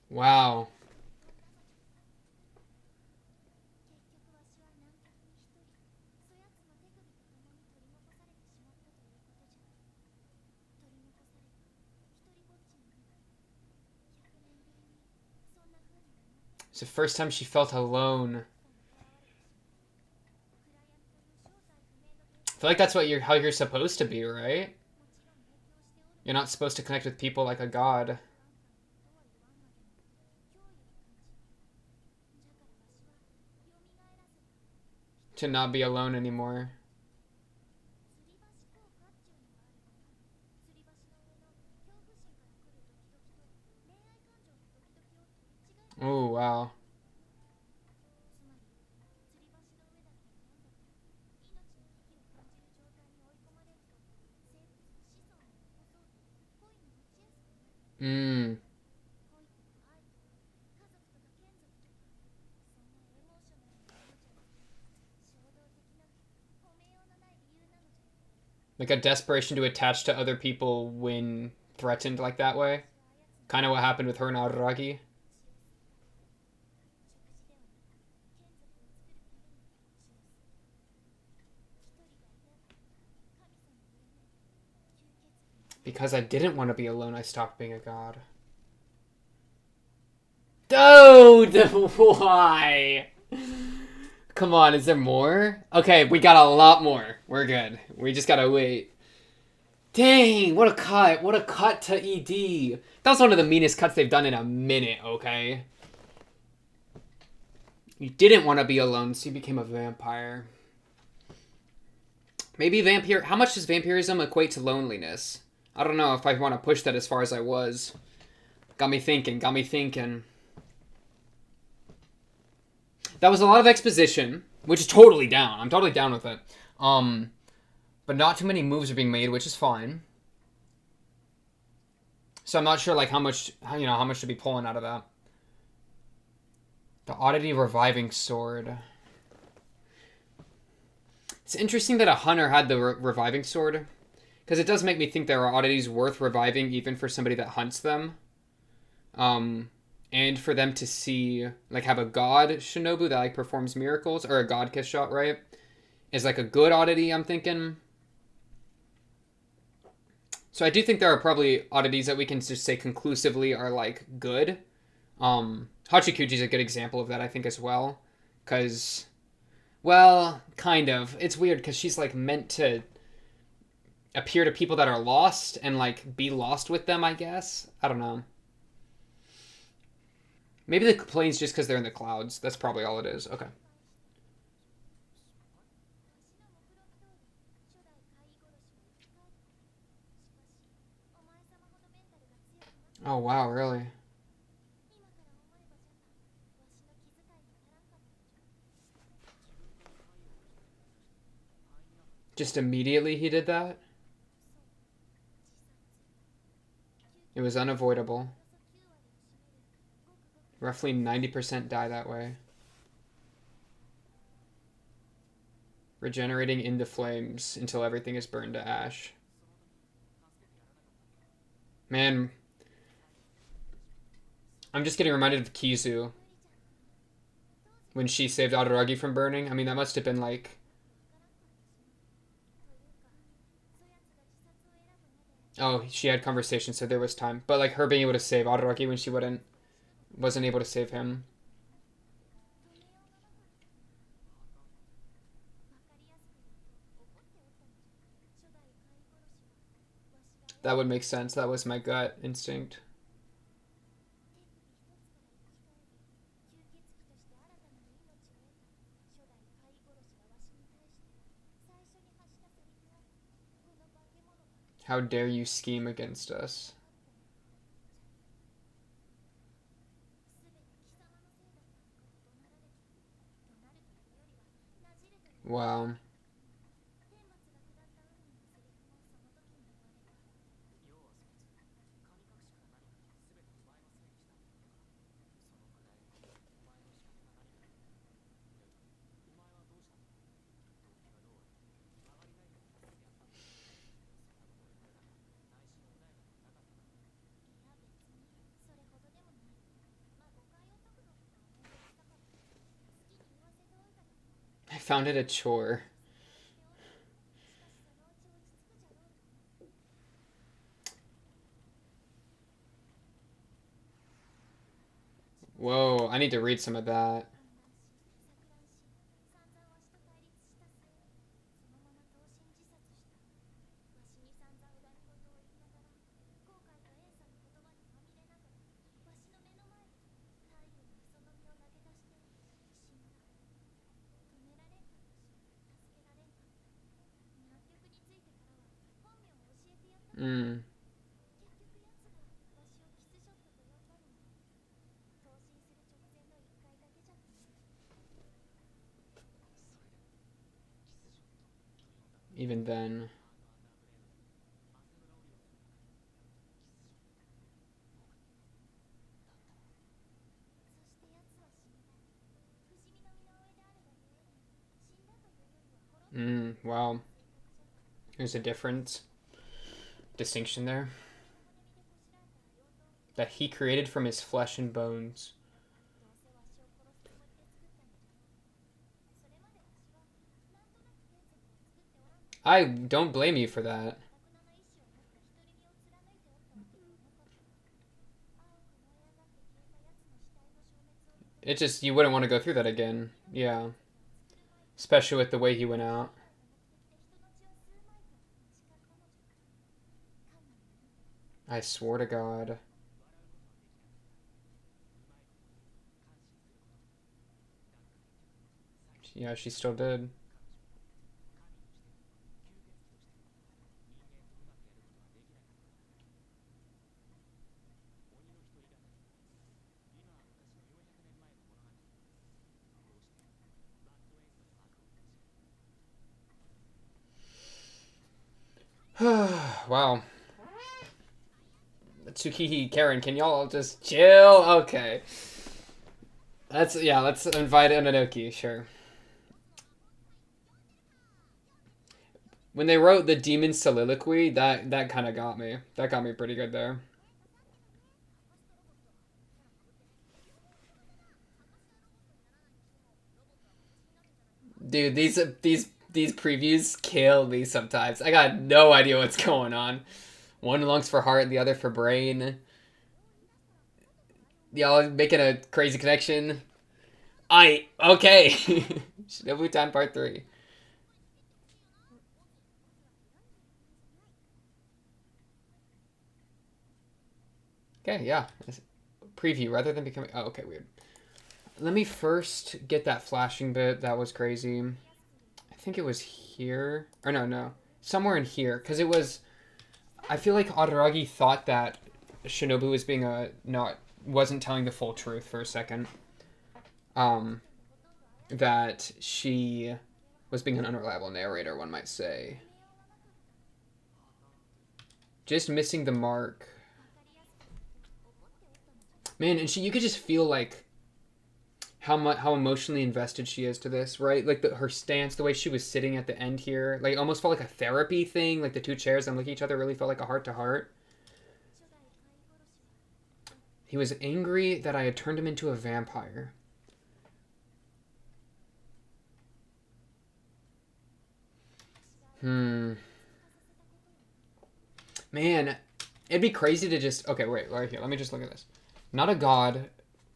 Wow. It's the first time she felt alone. I feel like that's what how you're supposed to be, right? You're not supposed to connect with people like a god. To not be alone anymore. Oh, wow. Mmm. Like a desperation to attach to other people when threatened like that way. Kind of what happened with her and Araragi. Because I didn't want to be alone, I stopped being a god. Dude! Why? Come on, is there more? Okay, we got a lot more. We're good. We just gotta wait. Dang, what a cut. What a cut to ED. That was one of the meanest cuts they've done in a minute, okay? You didn't want to be alone, so you became a vampire. Maybe vampire... How much does vampirism equate to loneliness? I don't know if I want to push that as far as I was. Got me thinking, got me thinking. That was a lot of exposition, which is totally down. I'm totally down with it. But not too many moves are being made, which is fine. So I'm not sure like how much to be pulling out of that. The oddity reviving sword. It's interesting that a hunter had the reviving sword, because it does make me think there are oddities worth reviving even for somebody that hunts them. And for them to see, like, have a god Shinobu that, like, performs miracles, or a god kiss shot, right? Is, like, a good oddity, I'm thinking. So I do think there are probably oddities that we can just say conclusively are, like, good. Hachikuji's a good example of that, I think, as well. Because, well, kind of. It's weird, because she's, like, meant to appear to people that are lost and, like, be lost with them, I guess. I don't know. Maybe the plane's just because they're in the clouds. That's probably all it is. Okay. Oh, wow, really? Just immediately he did that? It was unavoidable. Roughly 90% die that way. Regenerating into flames until everything is burned to ash. Man, I'm just getting reminded of Kizu when she saved Araragi from burning. I mean, that must have been like... Oh, she had conversation, so there was time. But like her being able to save Araragi when she wasn't able to save him. That would make sense. That was my gut instinct. How dare you scheme against us? Wow. I found it a chore. Whoa, I need to read some of that. Mm. Even then. Wow. There's a difference. Distinction there. That he created from his flesh and bones. I don't blame you for that. It just, you wouldn't want to go through that again. Yeah. Especially with the way he went out. I swore to God. Yeah, she still did. Wow. Tsukihi, Karen, can y'all just chill? Okay. Let's invite Ononoki, sure. When they wrote the demon soliloquy, that kind of got me. That got me pretty good there. Dude, these previews kill me sometimes. I got no idea what's going on. One longs for heart, the other for brain. Y'all making a crazy connection. Okay. Shinobu Time Part 3. Okay, yeah. Preview rather than becoming... Oh, okay, weird. Let me first get that flashing bit. That was crazy. I think it was here. Or no. Somewhere in here. Because it was... I feel like Araragi thought that Shinobu was being wasn't telling the full truth for a second. That she was being an unreliable narrator, one might say. Just missing the mark. Man, and you could just feel like how emotionally invested she is to this, right? Like her stance, the way she was sitting at the end here, like almost felt like a therapy thing. Like the two chairs and looking at each other really felt like a heart to heart. He was angry that I had turned him into a vampire. Man, it'd be crazy to just... Okay, wait, right here. Let me just look at this. Not a god,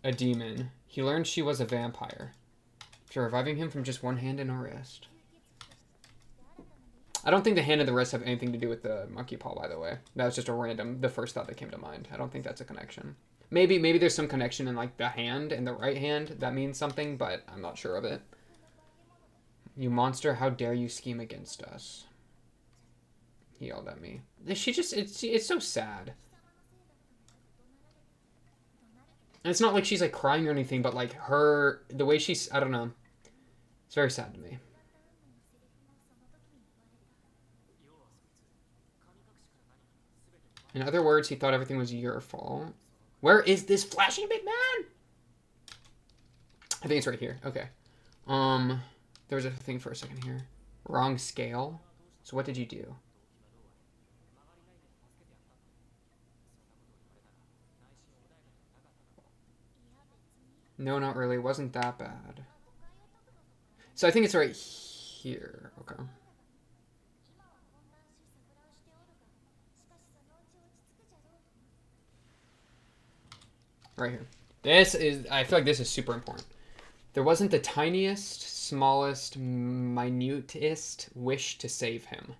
a demon. He learned she was a vampire. After reviving him from just one hand and a wrist. I don't think the hand and the wrist have anything to do with the monkey paw, by the way. That was just the first thought that came to mind. I don't think that's a connection. Maybe there's some connection in like the hand and the right hand that means something, but I'm not sure of it. You monster, how dare you scheme against us? He yelled at me. It's so sad. And it's not like she's like crying or anything, but like the way she's, I don't know. It's very sad to me. In other words, he thought everything was your fault. Where is this flashing big man? I think it's right here. Okay. There was a thing for a second here. Wrong scale. So what did you do? No, not really. It wasn't that bad. So I think it's right here. Okay. Right here. I feel like this is super important. There wasn't the tiniest, smallest, minutest wish to save him.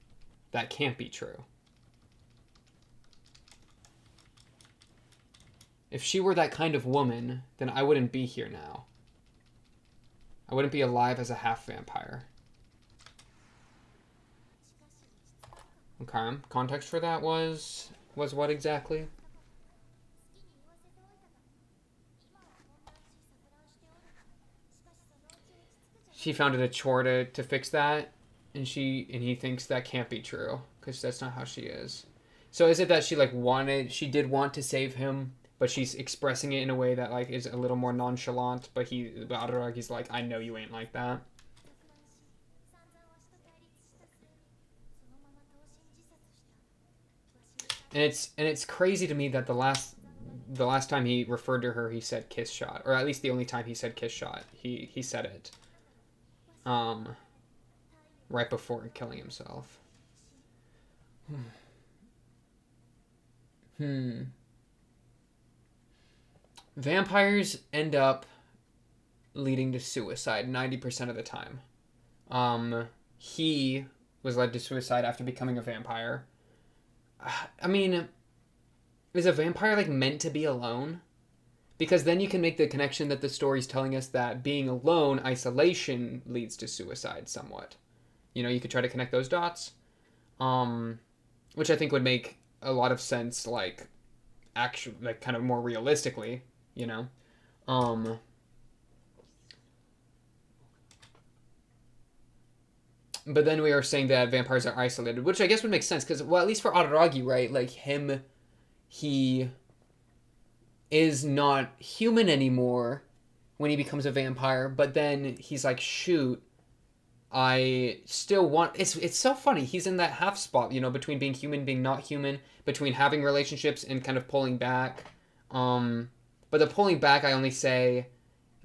That can't be true. If she were that kind of woman, then I wouldn't be here now. I wouldn't be alive as a half-vampire. Okay, context for that was what exactly? She found it a chore to fix that, and he thinks that can't be true because that's not how she is. So is it that she did want to save him, but she's expressing it in a way that like is a little more nonchalant, but Araragi's like, I know you ain't like that. And it's crazy to me that the last time he referred to her, he said kiss shot, or at least the only time he said kiss shot, he said it. Right before killing himself. Vampires end up leading to suicide 90% of the time. He was led to suicide after becoming a vampire. I mean, is a vampire like meant to be alone? Because then you can make the connection that the story's telling us that being alone, isolation, leads to suicide somewhat. You know, you could try to connect those dots. Which I think would make a lot of sense, like, actually, like, kind of more realistically, you know? But then we are saying that vampires are isolated, which I guess would make sense, because, well, at least for Araragi, right, like, he is not human anymore when he becomes a vampire, but then he's like, shoot, I still want... It's so funny. He's in that half spot, you know, between being human and being not human, between having relationships and kind of pulling back. But the pulling back, I only say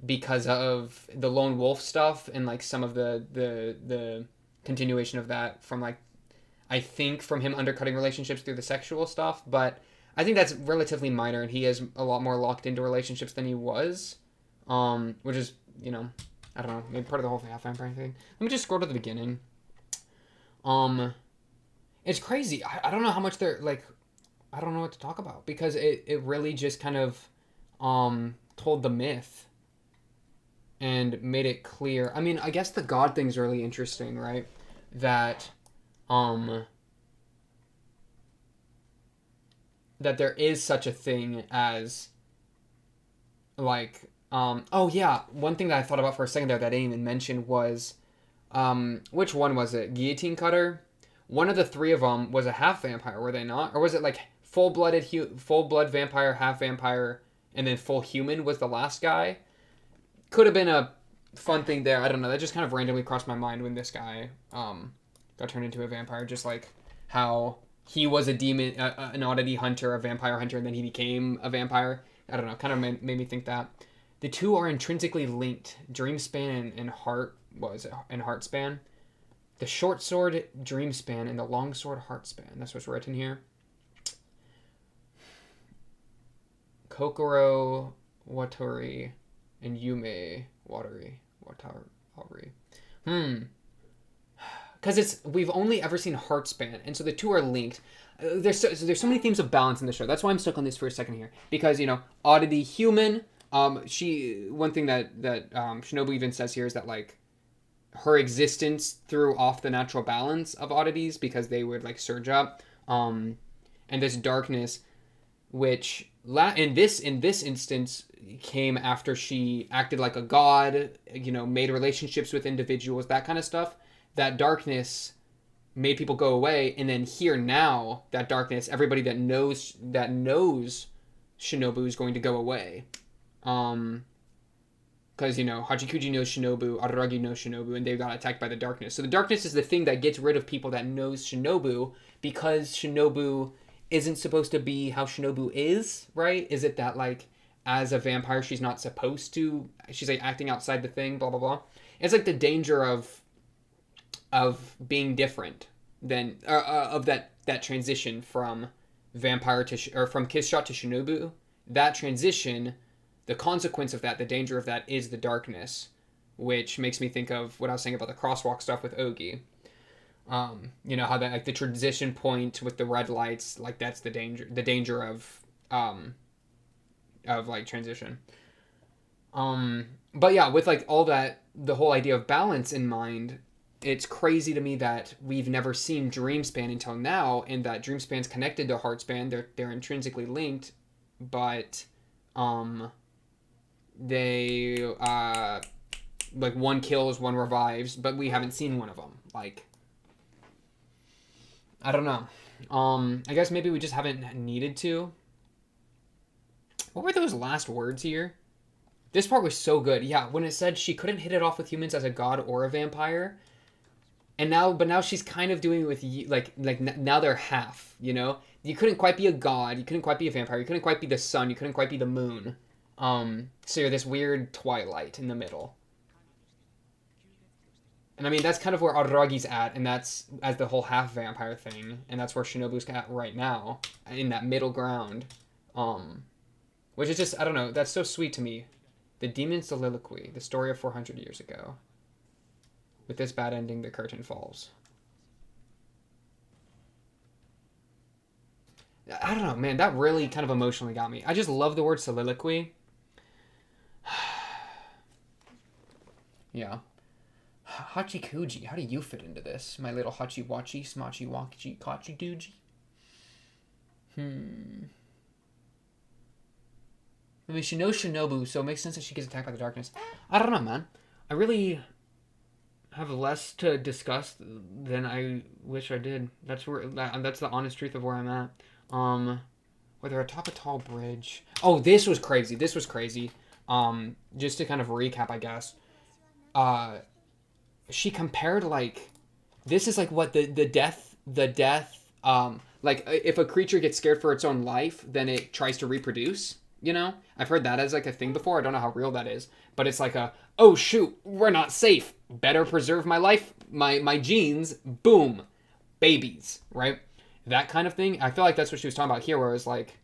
because of the lone wolf stuff and, like, some of the continuation of that from, like, I think from him undercutting relationships through the sexual stuff, but I think that's relatively minor, and he is a lot more locked into relationships than he was, which is, you know, I don't know, maybe part of the whole half-vampire thing. Let me just scroll to the beginning. It's crazy. I don't know how much they're, like, I don't know what to talk about, because it really just kind of told the myth and made it clear. I mean, I guess the God thing's really interesting, right? That there is such a thing as, like, oh yeah, one thing that I thought about for a second there that I didn't even mention was, which one was it? Guillotine Cutter? One of the three of them was a half vampire, were they not? Or was it like full blood vampire, half vampire, and then full human was the last guy. Could have been a fun thing there. I don't know. That just kind of randomly crossed my mind when this guy got turned into a vampire. Just like how he was a demon, an oddity hunter, a vampire hunter, and then he became a vampire. I don't know. Kind of made me think that. The two are intrinsically linked. Dreamspan and heart, what was it? And Heartspan. The short sword Dreamspan and the long sword Heartspan. That's what's written here. Kokoro Watori and Yume Watari. Because we've only ever seen Heartspan, and so the two are linked. There's so many themes of balance in the show. That's why I'm stuck on this for a second here. Because, you know, oddity, human. One thing that Shinobu even says here is that, like, her existence threw off the natural balance of oddities because they would, like, surge up. And this darkness, which in this instance came after she acted like a god, you know, made relationships with individuals, that kind of stuff. That darkness made people go away, and then here now, that darkness, everybody that knows Shinobu is going to go away. Because, you know, Hachikuji knows Shinobu, Araragi knows Shinobu, and they got attacked by the darkness. So the darkness is the thing that gets rid of people that knows Shinobu, because Shinobu isn't supposed to be how Shinobu is, right? Is it that, like, as a vampire, she's not supposed to, she's, like, acting outside the thing, blah, blah, blah. It's, like, the danger of being different than, of that transition from vampire to, or from Kiss Shot to Shinobu. That transition, the consequence of that, the danger of that is the darkness, which makes me think of what I was saying about the crosswalk stuff with Ogi. You know, how that, like, the transition point with the red lights, like, that's the danger of like, transition. But yeah, with, like, all that, the whole idea of balance in mind, it's crazy to me that we've never seen Dreamspan until now, and that Dreamspan's connected to Heartspan. They're intrinsically linked, but they like, one kills, one revives, but we haven't seen one of them. Like, I don't know. I guess maybe we just haven't needed to. What were those last words here? This part was so good. Yeah, when it said she couldn't hit it off with humans as a god or a vampire. And now she's kind of doing it with, like now they're half, you know? You couldn't quite be a god, you couldn't quite be a vampire, you couldn't quite be the sun, you couldn't quite be the moon. So you're this weird twilight in the middle. And I mean, that's kind of where Araragi's at, and that's as the whole half vampire thing, and that's where Shinobu's at right now, in that middle ground. Which is just, I don't know, that's so sweet to me. The Demon Soliloquy, the story of 400 years ago. With this bad ending, the curtain falls. I don't know, man, that really kind of emotionally got me. I just love the word soliloquy. Yeah. Hachikuji, how do you fit into this? My little hachi-wachi, smachi-wachi, kachi-dooji? I mean, she knows Shinobu, so it makes sense that she gets attacked by the darkness. I don't know, man. I really have less to discuss than I wish I did. That's the honest truth of where I'm at. Where they're atop a tall bridge. Oh, this was crazy. Just to kind of recap, I guess. She compared, like, this is like what the death, like, if a creature gets scared for its own life, then it tries to reproduce, you know? I've heard that as, like, a thing before. I don't know how real that is, but it's like oh shoot, we're not safe. Better preserve my life, my genes. Boom. Babies, right? That kind of thing. I feel like that's what she was talking about here, where it was like,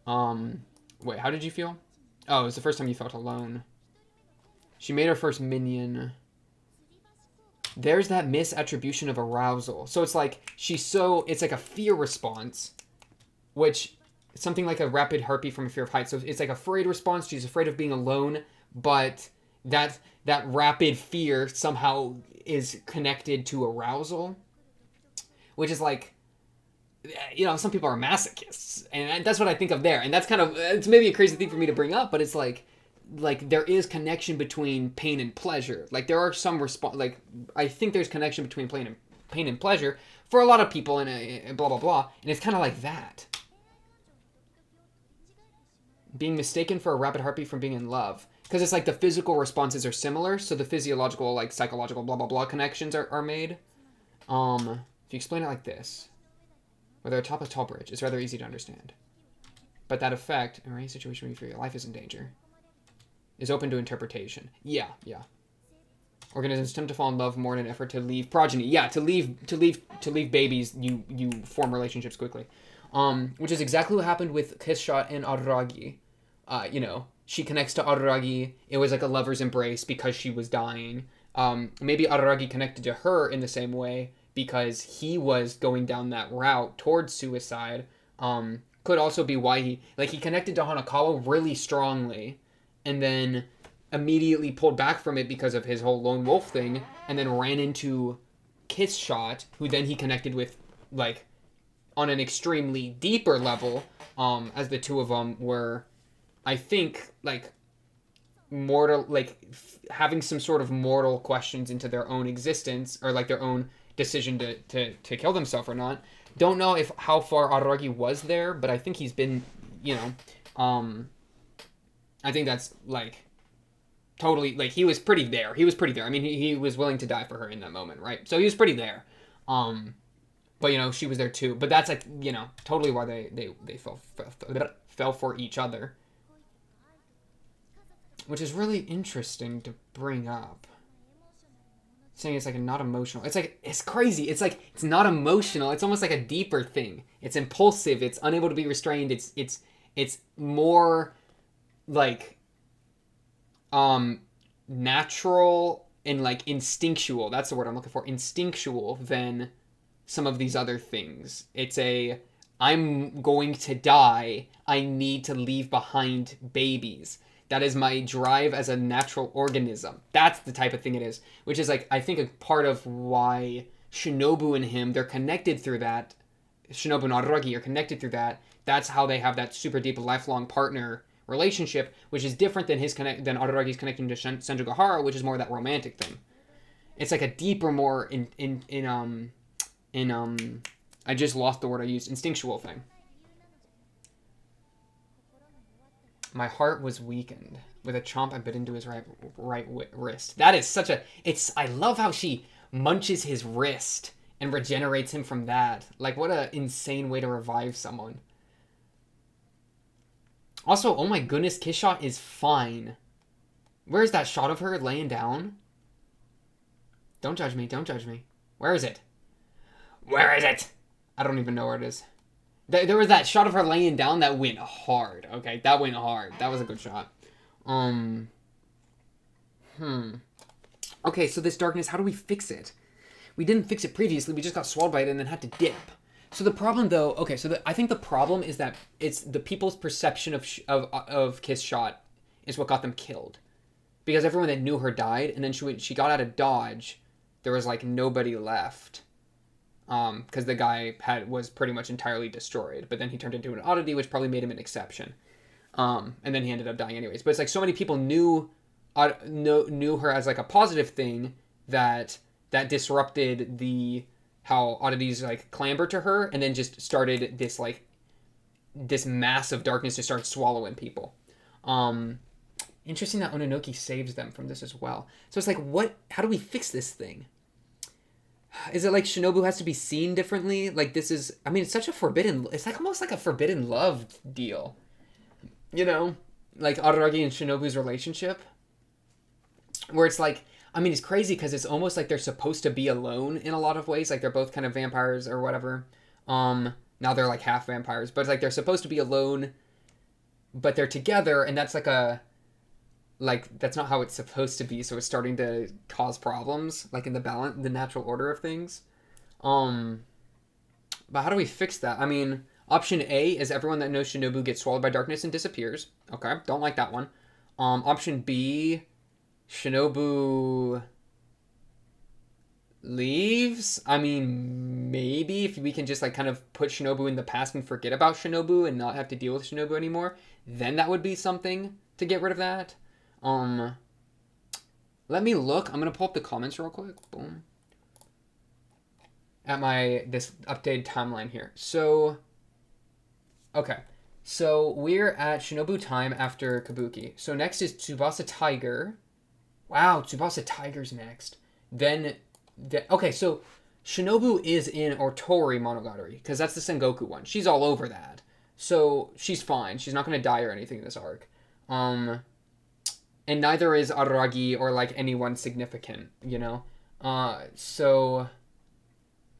wait, how did you feel? Oh, it was the first time you felt alone. She made her first minion. There's that misattribution of arousal. So it's like, it's like a fear response, which, something like a rapid heartbeat from a fear of heights. So it's like a afraid response. She's afraid of being alone, but that rapid fear somehow is connected to arousal, which is like, you know, some people are masochists, and that's what I think of there. And that's kind of, it's maybe a crazy thing for me to bring up, but it's like there is connection between pain and pleasure. Like, there are some I think there's connection between pain and pleasure for a lot of people, and blah blah blah. And it's kind of like that. Being mistaken for a rapid heartbeat from being in love. Because it's like the physical responses are similar, so the physiological, like psychological blah blah blah connections are made. If you explain it like this, whether atop a tall bridge, it's rather easy to understand. But that effect, in any situation where you feel your life is in danger, is open to interpretation. Yeah. Organisms tend to fall in love more in an effort to leave progeny. Yeah, to leave babies, you form relationships quickly. Which is exactly what happened with Kiss Shot and Araragi. She connects to Araragi. It was like a lover's embrace because she was dying. Maybe Araragi connected to her in the same way because he was going down that route towards suicide. Could also be why he connected to Hanakawa really strongly and then immediately pulled back from it because of his whole lone wolf thing and then ran into Kiss Shot, who then he connected with like on an extremely deeper level, as the two of them were, I think, like mortal, like having some sort of mortal questions into their own existence or like their own decision to kill themselves or not. Don't know how far Araragi was there, but I think he's been, I think that's like totally, like he was pretty there. I mean, he was willing to die for her in that moment, right? So he was pretty there. But she was there too. But that's like, totally why they fell for each other. Which is really interesting to bring up. Saying it's like not emotional. It's like, it's crazy. It's like, it's not emotional. It's almost like a deeper thing. It's impulsive. It's unable to be restrained. It's more like, natural and like instinctual. That's the word I'm looking for. Instinctual than some of these other things. It's I'm going to die. I need to leave behind babies. That is my drive as a natural organism. That's the type of thing it is. Which is like, I think a part of why Shinobu and him, they're connected through that. Shinobu and Araragi are connected through that. That's how they have that super deep lifelong partner relationship, which is different than than Araragi's connection to Senjugahara, which is more that romantic thing. It's like a deeper, more I just lost the word I used, instinctual thing. My heart was weakened. With a chomp, I bit into his right wrist. That is such a... I love how she munches his wrist and regenerates him from that. Like, what an insane way to revive someone. Also, oh my goodness, Kiss Shot is fine. Where's that shot of her laying down? Don't judge me, don't judge me. Where is it? Where is it? I don't even know where it is. There was that shot of her laying down that went hard. Okay, that went hard. That was a good shot. Okay, so this darkness, how do we fix it? We didn't fix it previously. We just got swallowed by it and then had to dip. So the problem, though, okay, so I think the problem is that it's the people's perception of Kiss Shot is what got them killed. Because everyone that knew her died, and then she got out of Dodge. There was, like, nobody left. Because the guy was pretty much entirely destroyed. But then he turned into an oddity, which probably made him an exception. And then he ended up dying anyways. But it's like so many people knew her as, like, a positive thing that disrupted how oddities like clamber to her, and then just started this mass of darkness to start swallowing people. Interesting that Ononoki saves them from this as well. So it's like, how do we fix this thing? Is it like Shinobu has to be seen differently? Like this is, I mean, it's like almost like a forbidden love deal. Like Araragi and Shinobu's relationship. Where it's like, I mean, it's crazy because it's almost like they're supposed to be alone in a lot of ways. Like, they're both kind of vampires or whatever. Now they're, like, half vampires. But it's like they're supposed to be alone, but they're together, and that's that's not how it's supposed to be, so it's starting to cause problems, like, in the natural order of things. But how do we fix that? I mean, option A is everyone that knows Shinobu gets swallowed by darkness and disappears. Okay, don't like that one. Option B... Shinobu leaves? I mean, maybe if we can just like kind of put Shinobu in the past and forget about Shinobu and not have to deal with Shinobu anymore, then that would be something to get rid of that. Let me look. I'm gonna pull up the comments real quick. Boom. At this updated timeline here. So, okay. So we're at Shinobu time after Kabuki. So next is Tsubasa Tiger. Wow, Tsubasa Tiger's next. Then, okay, so Shinobu is in Otori Monogatari because that's the Sengoku one. She's all over that, so she's fine. She's not gonna die or anything in this arc. And neither is Araragi or like anyone significant, you know. So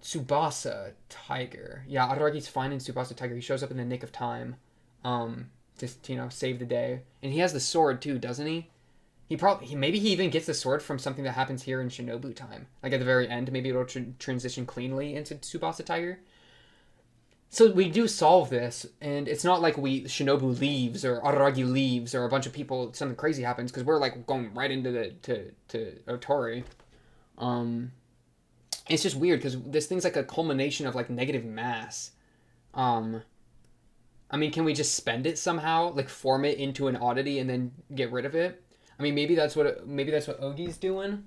Tsubasa Tiger, yeah, Araragi's fine in Tsubasa Tiger. He shows up in the nick of time, just save the day, and he has the sword too, doesn't he? Maybe he even gets the sword from something that happens here in Shinobu time. Like at the very end, maybe it'll transition cleanly into Tsubasa Tiger. So we do solve this, and it's not like Shinobu leaves or Araragi leaves or a bunch of people, something crazy happens, because we're like going right into to Otori. It's just weird because this thing's like a culmination of like negative mass. I mean, can we just spend it somehow, like form it into an oddity and then get rid of it? I mean, maybe that's what Ogi's doing,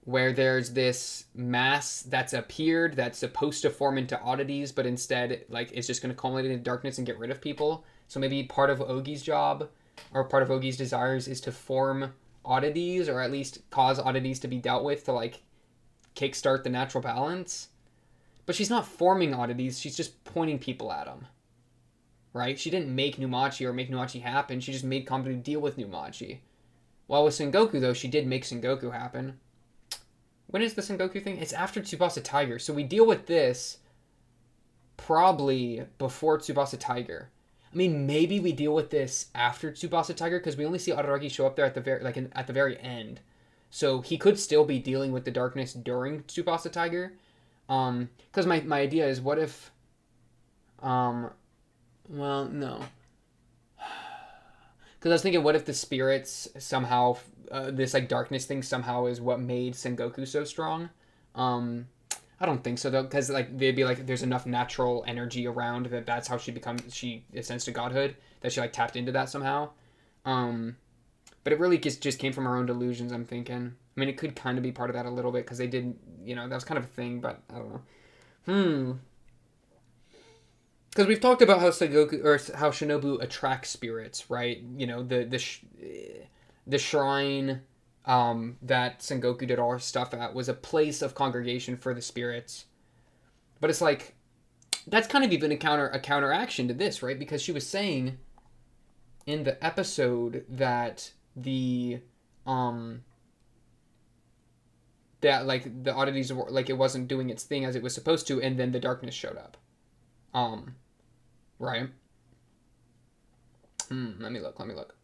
where there's this mass that's appeared that's supposed to form into oddities, but instead, like, it's just going to culminate into darkness and get rid of people. So maybe part of Ogi's job, or part of Ogi's desires, is to form oddities, or at least cause oddities to be dealt with to, like, kickstart the natural balance. But she's not forming oddities, she's just pointing people at them. Right? She didn't make Numachi or make Numachi happen. She just made Kamadu deal with Numachi. While with Sengoku, though, she did make Sengoku happen. When is the Sengoku thing? It's after Tsubasa Tiger. So we deal with this probably before Tsubasa Tiger. I mean, maybe we deal with this after Tsubasa Tiger because we only see Araragi show up there at the very end. So he could still be dealing with the darkness during Tsubasa Tiger. Because my idea is, what if... Well, no. Because I was thinking, what if the spirits somehow, this like darkness thing somehow is what made Sengoku so strong? I don't think so though, because like they'd be like, there's enough natural energy around that's how she ascends to godhood, that she like tapped into that somehow. But it really just came from her own delusions, I'm thinking. I mean, it could kind of be part of that a little bit because they did, that was kind of a thing, but I don't know. Because we've talked about how how Shinobu attracts spirits, right? The shrine that Sengoku did all her stuff at was a place of congregation for the spirits. But it's like, that's kind of even a counteraction to this, right? Because she was saying in the episode that the oddities were, like, it wasn't doing its thing as it was supposed to, and then the darkness showed up. Right. Let me look.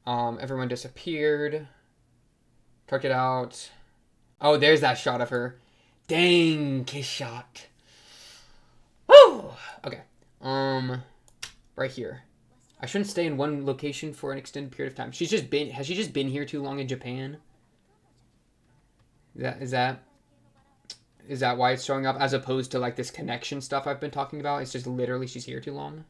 Everyone disappeared. Took it out. Oh, there's that shot of her. Dang, kiss shot. Woo! Okay. Right here. I shouldn't stay in one location for an extended period of time. Has she just been here too long in Japan? Is that why it's showing up, as opposed to like this connection stuff I've been talking about? It's just literally she's here too long.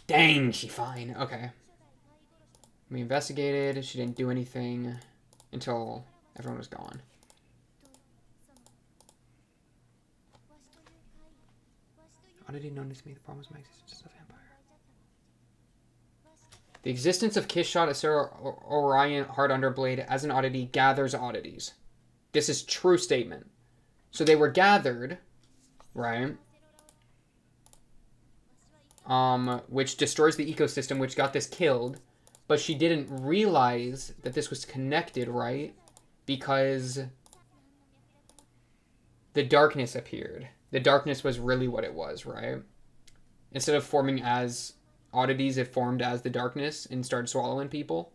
Dang, she fine. Okay. We investigated. She didn't do anything until everyone was gone. Oddity noticed me. The problem was my existence as a vampire. The existence of Kiss Shot, Asura, Orion, Hard Underblade as an oddity gathers oddities. This is true statement. So they were gathered, right? Which destroys the ecosystem, which got this killed. But she didn't realize that this was connected, right? Because the darkness appeared. The darkness was really what it was, right? Instead of forming as oddities, it formed as the darkness and started swallowing people.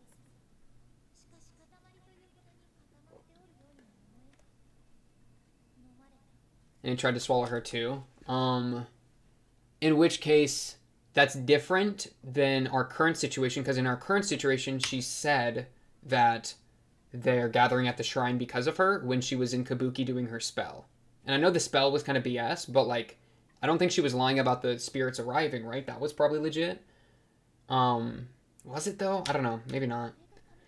And it tried to swallow her too. In which case, that's different than our current situation, because in our current situation, she said that they're gathering at the shrine because of her when she was in Kabuki doing her spell. And I know the spell was kind of BS, but like, I don't think she was lying about the spirits arriving, right? That was probably legit. Was it though? I don't know. Maybe not.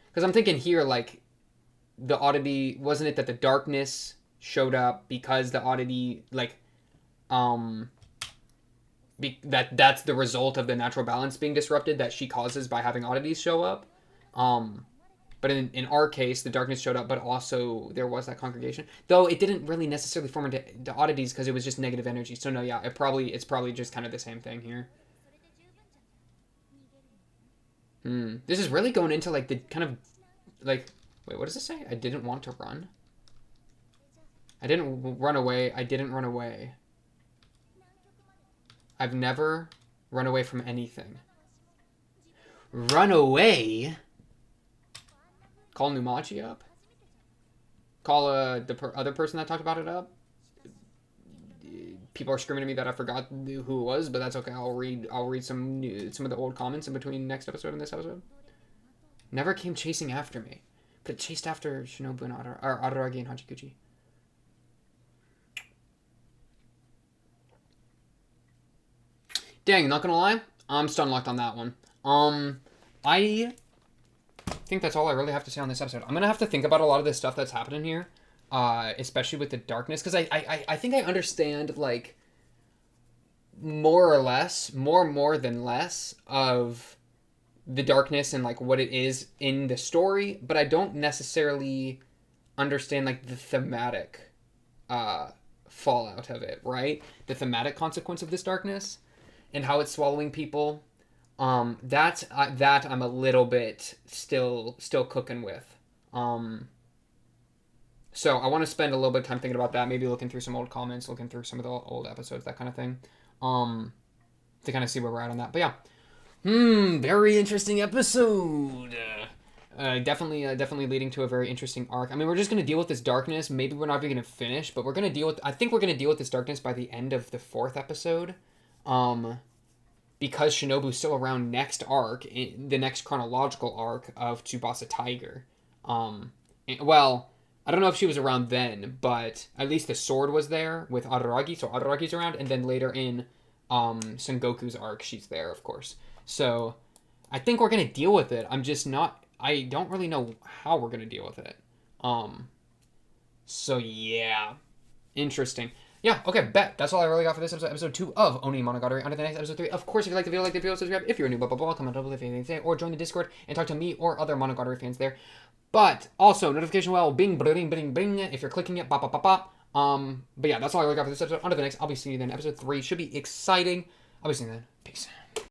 Because I'm thinking here, like, the oddity, wasn't it that the darkness showed up because the oddity, like, that's the result of the natural balance being disrupted that she causes by having oddities show up. But in our case, the darkness showed up, but also there was that congregation. Though it didn't really necessarily form into oddities because it was just negative energy. So no, yeah, it's probably just kind of the same thing here. This is really going into like the kind of like, wait, what does it say? I didn't want to run. I didn't run away. I didn't run away. I've never run away from anything. Run away? Call Numachi up? Call the other person that talked about it up? People are screaming at me that I forgot who it was, but that's okay. I'll read some of the old comments in between next episode and this episode. Never came chasing after me, but it chased after Shinobu and Araragi and Hachikuchi. Dang, not gonna lie, I'm stun locked on that one. I think that's all I really have to say on this episode. I'm gonna have to think about a lot of this stuff that's happening here, especially with the darkness, because I think I understand like more or less, more than less of the darkness and like what it is in the story, but I don't necessarily understand like the thematic fallout of it, right? The thematic consequence of this darkness and how it's swallowing people. That I'm a little bit still cooking with. So I want to spend a little bit of time thinking about that, maybe looking through some old comments, looking through some of the old episodes, that kind of thing, to kind of see where we're at on that. But yeah, very interesting episode. Definitely leading to a very interesting arc. I mean, we're just gonna deal with this darkness. Maybe we're not even gonna finish, but I think we're gonna deal with this darkness by the end of the 4th episode. Because Shinobu's still around next arc, the next chronological arc of Tsubasa Tiger. Well, I don't know if she was around then, but at least the sword was there with Araragi, so Araragi's around, and then later in Sengoku's arc, she's there, of course. So I think we're going to deal with it. I don't really know how we're going to deal with it. So yeah, interesting. Yeah, okay, bet. That's all I really got for this episode 2 of Onimonogatari. On to the next episode 3. Of course, if you like the video, subscribe. If you're new, comment down below if you have anything to say, or join the Discord and talk to me or other Monogatari fans there. But also, notification bell, bing, bing, bing, bing, if you're clicking it, bop, bop, bop, bop. But yeah, that's all I really got for this episode. On to the next. I'll be seeing you then. Episode 3 should be exciting. I'll be seeing you then. Peace.